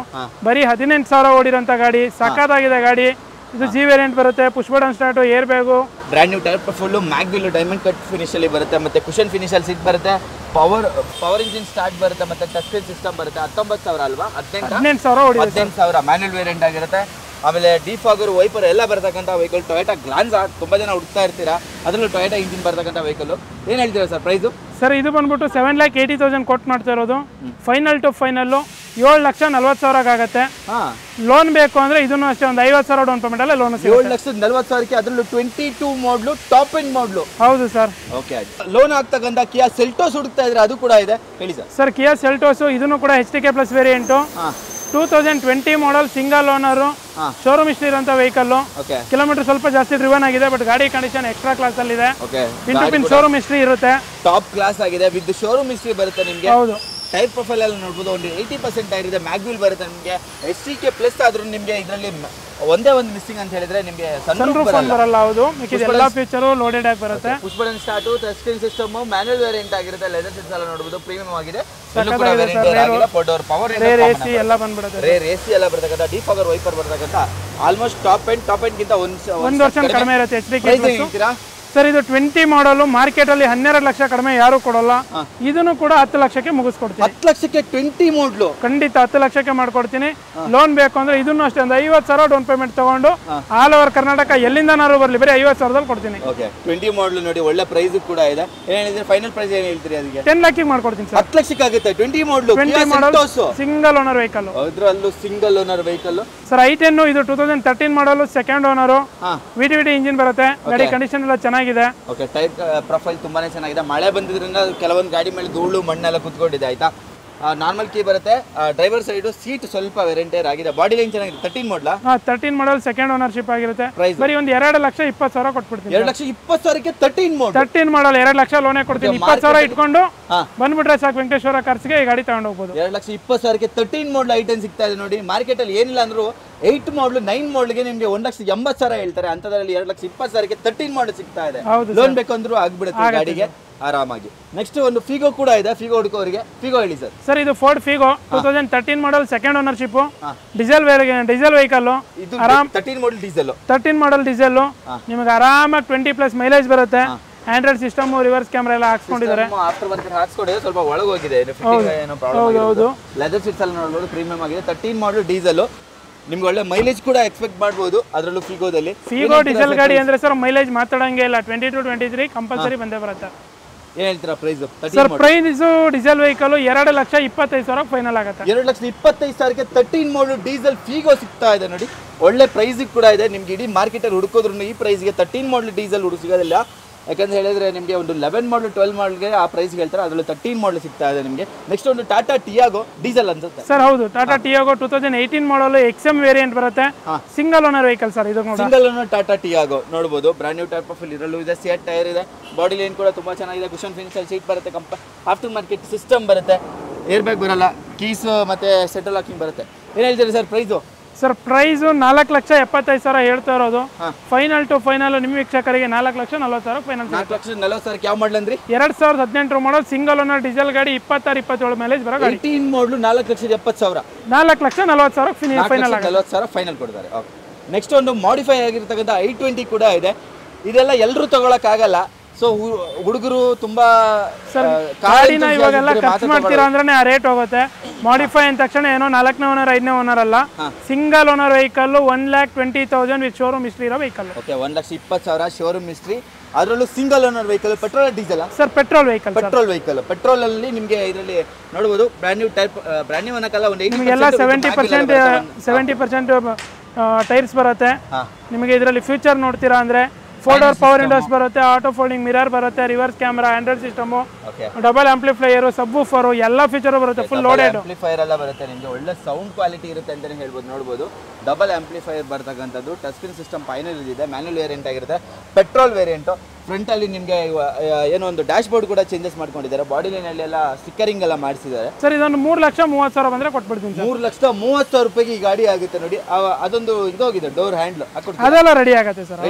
ಬರೀ 18,000 ಓಡಿರೋಂಥ ಗಾಡಿ. ಸಖತ್ತಾಗಿದೆ ಗಾಡಿ. ಇದು G ವೇರಿಯಂಟ್ ಬರುತ್ತೆ. Push button start, air bag, brand new type full mag wheel diamond cut finish ಅಲ್ಲಿ ಬರುತ್ತೆ. ಮತ್ತೆ ಕುಶನ್ ಫಿನಿಶ್ ಅಲ್ಲಿ ಸೀಟ್ ಬರುತ್ತೆ. ಪವರ್ ಇಂಜಿನ್ ಸ್ಟಾರ್ಟ್ ಬರುತ್ತೆ. ಮತ್ತೆ ಟಚ್ ಸ್ಕ್ರೀನ್ ಸಿಸ್ಟಮ್ ಬರುತ್ತೆ. 19,000 ಅಲ್ವಾ? 18,000 ಮ್ಯಾನ್ಯುವಲ್ ವೇರಿಯಂಟ್ ಆಗಿರುತ್ತೆ. ಆಮೇಲೆ ಡಿಫಾಗರ್, ವೈಪರ್ ಎಲ್ಲ ಬರ್ತಕ್ಕಂಥ ವೆಹಿಕಲ್ ಟೊಯೋಟಾ ಗ್ಲಾನ್ಸಾ. ತುಂಬಾ ಜನ ಹುಡುಕ್ತಾ ಇರ್ತೀರಾ, ಅದರಲ್ಲೂ ಟೊಯೋಟಾ ಇಂಜಿನ್ ಬರ್ತಕ್ಕಂಥ ವೆಹಿಕಲ್. ಏನು ಹೇಳ್ತೀರಾ ಸರ್ ಪ್ರೈಸು? ಸರ್ ಇದು ಬಂದ್ಬಿಟ್ಟು 7,80,000 ಕೊಟ್ಟು ಮಾಡ್ತಾ ಇರೋದು. ಫೈನಲ್ ಟು ಫೈನಲ್ಲು 7,40,000 ಆಗುತ್ತೆ. ಲೋನ್ ಬೇಕು ಅಂದ್ರೆ ಇದನ್ನು ಅಷ್ಟೇ ಒಂದು 50,000 ಡೌನ್ ಪೇಮೆಂಟ್ ಅಲ್ಲ ಲೋನ್. 7,40,000ಕ್ಕೆ ಅದರಲ್ಲೂ 22 ಮಾಡಲು ಟಾಪ್ ಎಂಡ್ ಮಾಡಲು. ಹೌದು ಸರ್. ಓಕೆ, ಲೋನ್ ಆಗ್ತಕ್ಕಂಥ ಕಿಯಾ ಸೆಲ್ಟೋಸ್ ಹುಡುಕ್ತಾ ಇದ್ರೆ ಅದು ಕೂಡ ಇದೆ, ಹೇಳಿ ಸರ್. ಸರ್ ಕಿಯಾ ಸೆಲ್ಟೋಸ್ ಇದನ್ನು ಕೂಡ HTK ಪ್ಲಸ್ ವೇರಿಯಂಟು, 2020 ಮಾಡಲ್, ಸಿಂಗಲ್ ಓನರು, ಶೋರೂಮ್ ಹಿಸ್ಟ್ರಿ ಇರುವಂತ ವೆಹಿಕಲ್. ಕಿಲೋಮೀಟರ್ ಸ್ವಲ್ಪ ಜಾಸ್ತಿ ಡ್ರಿವನ್ ಆಗಿದೆ, ಬಟ್ ಗಾಡಿ ಕಂಡೀಷನ್ ಎಕ್ಸ್ಟ್ರಾ ಕ್ಲಾಸ್ ಅಲ್ಲಿ ಇದೆ. Pin to pin showroom history ಇರುತ್ತೆ, ಟಾಪ್ ಕ್ಲಾಸ್ ಆಗಿದೆ, ವಿತ್ ಶೋರೂಮ್ ಹಿಸ್ಟ್ರಿ ಬರುತ್ತೆ ನಿಮಗೆ. ಹೌದು. ಟೈರ್ ಪ್ರೊಫೈಲ್ ಎಲ್ಲ ನೋಡ್ಬೋದು, ಒಂದು 80% ಟೈರ್ ಇದೆ, ಮ್ಯಾಗ್ವಿಲ್ ಬರುತ್ತೆ ನಿಮಗೆ. HTK ಪ್ಲಸ್ ಆದ್ರೂ ನಿಮಗೆ ಇದರಲ್ಲಿ ಒಂದೇ ಒಂದು ಮಿಸ್ಸಿಂಗ್ ಅಂತ ಹೇಳಿದ್ರೆ ನಿಮಗೆ ಸನ್ರೂಫ್ ಬರಲ್ಲ. ಹೌದು, ಎಲ್ಲ ಫೀಚರ್ ಲೋಡೆಡ್ ಆಗಿ ಬರುತ್ತೆ. Push button start, touch screen system, manual variant ಆಗಿರುತ್ತೆ. ಲೆದರ್ ಸೀಟ್ಸ್ ಎಲ್ಲ ನೋಡಬಹುದು, ಪ್ರೀಮಿಯಂ ಆಗಿದೆ. ಪವರ್ ರೇರ್ AC ಎಲ್ಲ ಬಂದ್ಬಿಡುತ್ತೆ. ರೇರ್ AC ಎಲ್ಲ ಬರ್ತಕ್ಕಂಥ ಡಿಫಾಗರ್ ವೈಪರ್ ಬರ್ತಕ್ಕಂಥ ಆಲ್ಮೋಸ್ಟ್ ಟಾಪ್ ಎಂಡ್ ಗಿಂತ ಒಂದು ವರ್ಷ ಕಡಿಮೆ ಇರುತ್ತೆ HTK. ಸರ್ ಇದು 20 ಮಾಡಲು ಮಾರ್ಕೆಟ್ ಅಲ್ಲಿ 12 ಲಕ್ಷ ಕಡಿಮೆ ಯಾರು ಕೊಡಲ್ಲ. ಇದನ್ನು ಕೂಡ 10 ಲಕ್ಷಕ್ಕೆ ಮುಗಿಸ್ಕೊಡ್ತೀನಿ. 10 ಲಕ್ಷಕ್ಕೆ 20 ಮಾಡಲು ಖಂಡಿತ 10 ಲಕ್ಷಕ್ಕೆ ಮಾಡ್ಕೊಡ್ತೀನಿ. ಲೋನ್ ಬೇಕು ಅಂದ್ರೆ ಇದನ್ನು ಅಷ್ಟೇ ಒಂದು 50,000 ಡೌನ್ ಪೇಮೆಂಟ್ ತಗೊಂಡು ಆಲ್ ಓವರ್ ಕರ್ನಾಟಕ ಎಲ್ಲಿಂದನಾರು ಬರಲಿ, ಬರೀ 50,000ದಲ್ಲಿ ಕೊಡ್ತೀನಿ. ಓಕೆ, 20 ಮಾಡಲು ನೋಡಿ, ಒಳ್ಳೆ ಪ್ರೈಸ್ ಕೂಡ ಇದೆ. ಏನಿದೆ ಫೈನಲ್ ಪ್ರೈಸ್ ಏನು ಹೇಳ್ತೀರಿ ಅದಕ್ಕೆ? 10 ಲಕ್ಷಕ್ಕೆ ಮಾಡ್ಕೊಡ್ತೀನಿ ಸರ್. 10 ಲಕ್ಷಕ್ಕೆ ಆಗುತ್ತೆ 20 ಮಾಡಲು. 20 ಮಾಡಲ್ ಸಿಂಗಲ್ ಓನರ್ ವೆಹಿಕಲ್. ಅದರಲ್ಲೂ single owner vehicle sir. i10 ಇದು 2013 ಮಾಡಲು, ಸೆಕೆಂಡ್ ಓನರ್, VD ಇಂಜಿನ್ ಬರುತ್ತೆ. ಗಾಡಿ ಕಂಡೀಷನ್ ಎಲ್ಲ ಚೆನ್ನಾಗಿದೆ. ಓಕೆ, ಟೈರ್ ಪ್ರೊಫೈಲ್ ತುಂಬಾನೇ ಚೆನ್ನಾಗಿದೆ. ಮಳೆ ಬಂದಿದ್ರಿಂದ ಕೆಲವೊಂದು ಗಾಡಿ ಮೇಲೆ ಧೂಳು ಮಣ್ಣೆಲ್ಲ ಕುತ್ಕೊಂಡಿದೆ, ಆಯ್ತಾ. ನಾರ್ಮಲ್ ಕೀ ಬರುತ್ತೆ. ಡ್ರೈವರ್ ಸೈಡ್ ಸೀಟ್ ಸ್ವಲ್ಪ ವೆರೆಂಟೇರ್ ಆಗಿದೆ. ಬಾಡಿ ಲೈನ್ ಚೆನ್ನಾಗಿದೆ. 13 ಮಾಡಲ. 13 ಮಾಡಲ್, ಸೆಕೆಂಡ್ ಓನರ್ಶಿಪ್ ಆಗಿರುತ್ತೆ. ಬರೀ ಒಂದು 2,20,000 ಕೊಟ್ಬಿಡ್ತೀನಿ. 2,20,000ಕ್ಕೆ 13 ಮಾಡಲ್. 13 ಮಾಡಲ್ 2 ಲಕ್ಷ ಲೋನೇ ಕೊಡ್ತೀನಿ. 20,000 ಇಟ್ಕೊಂಡು ಬಂದ್ಬಿಟ್ರೆ ಸಾಕು, ವೆಂಕಟೇಶ್ವರ ಕಾರ್ಸ್ಗೆ ಈ ಗಾಡಿ ತಗೊಂಡು ಹೋಗ್ಬೋದು. 2,20,000ಕ್ಕೆ 13 ಮಾಡಲ್ i10 ಸಿಗ್ತಾ ಇದೆ ನೋಡಿ. ಮಾರ್ಕೆಟ್ ಅಲ್ಲಿ ಏನಿಲ್ಲ ಅಂದ್ರೂ 8 ಮಾಡಲ್ 9 ಮಾಡಲ್ಗೆ ನಿಮಗೆ 1,80,000 ಹೇಳ್ತಾರೆ. ಅಂತದ್ರಲ್ಲಿ 2,20,000ಕ್ಕೆ 13 ಮಾಡಲ್ ಸಿಗ್ತಾ ಇದೆ. ಲೋನ್ ಬೇಕಂದ್ರೂ ಆಗ್ಬಿಡುತ್ತೆ ಗಾಡಿಗೆ ಆರಾಮಾಗಿ. ನೆಕ್ಸ್ಟ್ ಒಂದು ಫಿಗೋ ಕೂಡ ಇದೆ. ಫಿಗೋ ಹುಡುಕೋರಿಗೆ ಫಿಗೋ ಹೇಳಿ ಸರ್. ಸರ್ ಇದು ಫೋರ್ಡ್ ಫಿಗೋ 2013 ಮಾಡಲ್, ಸೆಕೆಂಡ್ ಓನರ್ಶಿಪ್, ಡೀಸೆಲ್ ವೆಹಿಕಲ್. ಇದು 13 ಮಾಡಲ್ ಡೀಸೆಲ್. 13 ಮಾಡಲ್ ಡೀಸೆಲ್ ನಿಮಗೆ ಆರಾಮಾಗಿ 20+ ಮೈಲೇಜ್ ಬರುತ್ತೆ. ಆಂಡ್ರಾಯ್ಡ್ ಸಿಸ್ಟಮ್, ರಿವರ್ಸ್ ಕ್ಯಾಮೆರಾ ಎಲ್ಲ ಹಾಕ್ಸ್ಕೊಂಡಿದ್ದಾರೆ. ಆಫ್ಟರ್ ಮಾರ್ಕೆಟ್ ಹಾಕ್ಸ್ಕೊಂಡಿದೆ, ಸ್ವಲ್ಪ ಒಳಗೆ ಹೋಗಿದೆ, ಏನೋ ಪ್ರಾಬ್ಲಮ್ ಆಗಿದೆ. ಲೆದರ್ ಸೀಟ್ಸ್ ಎಲ್ಲ ನೋಡಬಹುದು, ಪ್ರೀಮಿಯಂ ಆಗಿದೆ. 13 ಮಾಡಲ್ ಡೀಸೆಲ್, ನಿಮ್ಗೆ ಒಳ್ಳೆ ಮೈಲೇಜ್ ಕೂಡ ಎಕ್ಸ್ಪೆಕ್ಟ್ ಮಾಡಬಹುದು ಅದರಲ್ಲೂ ಫಿಗೋದಲ್ಲಿ. ಫಿಗೋ ಡೀಸೆಲ್ ಗಾಡಿ ಅಂದ್ರೆ ಸರ್ ಮೈಲೇಜ್ ಮಾತಾಡಂಗೆ ಇಲ್ಲ. 22-23 ಕಂಪಲ್ಸರಿ ಬಂದೇ ಬರುತ್ತೆ. ಏನ್ ಹೇಳ್ತೀರಾ price? Sir price diesel vehicle 2,25,000 final ಆಗುತ್ತೆ. 2,25,000ಕ್ಕೆ 13 ಮಾಡಲ್ ಡೀಸೆಲ್ ಫಿಗೋ ಸಿಗ್ತಾ ಇದೆ ನೋಡಿ. ಒಳ್ಳೆ ಪ್ರೈಸ್ ಕೂಡ ಇದೆ. ನಿಮ್ಗೆ ಇಡೀ ಮಾರ್ಕೆಟ್ ಅಲ್ಲಿ ಹುಡುಕೋದ್ರು ಈ ಪ್ರೈಸ್ಗೆ 13 ಮಾಡಲ್ ಡೀಸೆಲ್ ಸಿಗೋದಿಲ್ಲ. ಯಾಕಂತ ಹೇಳಿದ್ರೆ ನಿಮಗೆ ಒಂದು 11 ಮಾಡಲ್ 12 ಮಾಡಲ್ಗೆ ಆ ಪ್ರೈಸ್ ಹೇಳ್ತಾರೆ, ಅದರಲ್ಲಿ 13 ಮಾಡಲ್ ಸಿಗ್ತಾ ಇದೆ ನಿಮಗೆ. ನೆಕ್ಸ್ಟ್ ಒಂದು ಟಾಟಾ ಟಿಯಾಗೋ ಡೀಸೆಲ್ ಅನ್ಸುತ್ತೆ ಸರ್. ಹೌದು, ಟಾಟಾ ಟಿಯಾಗೋ 2018 ಮಾಡಲ್, XM ವೇರಿಯಂಟ್ ಬರುತ್ತೆ. Single owner vehicle sir. ಇದು ಸಿಂಗಲ್ ಓನರ್ ಟಾಟಾ ಟಿಯಾಗೋ ನೋಡಬಹುದು. ಬ್ರಾಂಡ್ ನ್ಯೂ ಟೈರ್ ಪ್ರೊಫೈಲ್ ಇದರಲ್ಲೂ ಇದೆ. ಸಿಯಟ್ ಟೈರ್ ಇದೆ. ಬಾಡಿ ಲೈನ್ ಕೂಡ ತುಂಬಾ ಚೆನ್ನಾಗಿದೆ. ಕುಷನ್ ಫಿನಿಶ್ ಸೀಟ್ ಬರುತ್ತೆ. ಆಫ್ಟರ್ ಮಾರ್ಕೆಟ್ ಸಿಸ್ಟಮ್ ಬರುತ್ತೆ. ಏರ್ ಬ್ಯಾಗ್ ಬರಲ್ಲ. ಕೀಸ್ ಮತ್ತೆ ಸೆಟಲ್ ಲಾಕಿಂಗ್ ಬರುತ್ತೆ. ಏನ್ ಹೇಳ್ತೀರಿ ಸರ್ ಪ್ರೈಸು? ಸರ್ ಪ್ರೈಸ್ 4,75,000 ಹೇಳ್ತಾ ಇರೋದು. ಫೈನಲ್ ಟು ಫೈನಲ್ ನಿಮ್ಮ ವೀಕ್ಷಕರಿಗೆ 4,40,000 ಫೈನಲ್. 4,40,000ಕ್ಕೆ ಯಾವ ಮಾಡಲ್ ಅಂದ್ರಿ? 2018 ಮಾಡಲ್, ಸಿಂಗಲ್ ಓನರ್, ಡೀಸೆಲ್ ಗಾಡಿ, 26-27 ಮೈಲೇಜ್ ಬರೋ ಗಾಡಿ. 18 ಮಾಡಲು 4,70,000. 4,40,000 ಫೈನಲ್. 40,000 ಫೈನಲ್ ಕೊಡ್ತಾರೆ. ನೆಕ್ಸ್ಟ್ ಒಂದು ಮಾಡಿಫೈ ಆಗಿರ್ತಕ್ಕಂಥ i20 ಕೂಡ ಇದೆ. ಇದೆಲ್ಲ ಎಲ್ಲರೂ ತಗೊಳಕ್ ಆಗಲ್ಲ. ಸೊ ಹುಡುಗರು ತುಂಬಾ ಗಾಡಿನ ಇವಾಗೆಲ್ಲ ಖರ್ಚು ಮಾಡ್ತೀರಾ ಅಂದ್ರೆ ಆ ರೇಟ್ ಹೋಗುತ್ತೆ. ಮಾಡಿಫೈ ಅಂದ ತಕ್ಷಣ ಏನೋ 4ನೇ ಓನರ್ 5ನೇ ಓನರ್ ಅಲ್ಲ, single owner vehicle 1,20,000 with showroom history ಇರೋ ವೆಹಿಕಲ್. ಓಕೆ, 1,20,000 ಶೋರೂಮ್ ಹಿಸ್ಟ್ರಿ, ಅದರಲ್ಲೂ single owner vehicle. Petrol diesel sir? Petrol vehicle. Petrol ಅಲ್ಲಿ ನಿಮಗೆ ಇದರಲ್ಲಿ ನೋಡಬಹುದು brand new type, brand new ಅನ್ನಕ್ಕಲ್ಲ, ಒಂದು 70% ಟೈರ್ಸ್ ಬರುತ್ತೆ ನಿಮಗೆ. ಇದರಲ್ಲಿ ಫ್ಯೂಚರ್ ನೋಡ್ತೀರಾ ಅಂದ್ರೆ 4 ಡೋರ್ ಪವರ್ ವಿಂಡೋಸ್ ಬರುತ್ತೆ, ಆಟೋ ಫೋಲ್ಡಿಂಗ್ ಮಿರರ್ ಬರುತ್ತೆ, reverse camera, Android system, double amplifier, subwoofer, ಎಲ್ಲ ಫೀಚರ್ ಬರುತ್ತೆ. ಫುಲ್ ಲೋಡೆಡ್ ಆಂಪ್ಲಿಫೈಯರ್ ಎಲ್ಲ ಬರುತ್ತೆ ನಿಮಗೆ. ಒಳ್ಳೆ ಸೌಂಡ್ ಕ್ವಾಲಿಟಿ ಇರುತ್ತೆ ಅಂತಾನೆ ಹೇಳ್ಬೋದು. ನೋಡಬಹುದು ಡಬಲ್ ಆಂಪ್ಲಿಫೈಯರ್ ಬರ್ತಕ್ಕಂಥದ್ದು. ಟಚ್ ಸ್ಕ್ರೀನ್ ಸಿಸ್ಟಮ್ ಫೈನಲ್ ಇದೆ. ಮ್ಯಾನ್ಯುವಲ್ ವೇರಿಯಂಟ್ ಆಗಿರುತ್ತೆ. Petrol variant. ಫ್ರಂಟ್ ಅಲ್ಲಿ ನಿಮಗೆ ಏನೋ ಒಂದು ಡ್ಯಾಶ್ ಬೋರ್ಡ್ ಕೂಡ ಚೇಂಜಸ್ ಮಾಡ್ಕೊಂಡಿದ್ದಾರೆ. ಬಾಡಿ ಲೈನ್ ಅಲ್ಲಿ ಎಲ್ಲ ಸ್ಟಿಕ್ಕರಿಂಗ್ ಎಲ್ಲ ಮಾಡಿಸಿದ್ದಾರೆ. ಸರ್ ಇದೊಂದು 3,30,000 ಬಂದ್ರೆ ಕೊಟ್ಬಿಡ್ತೀನಿ. 3,30,000 ರೂಪಾಯಿಗೆ ಈ ಗಾಡಿ ಆಗುತ್ತೆ ನೋಡಿ. ಅದೊಂದು ಇದೋಗಿದೆ ಡೋರ್ ಹ್ಯಾಂಡ್ಲ್, ಅದೆಲ್ಲ ರೆಡಿ ಆಗುತ್ತೆ ಸರ್.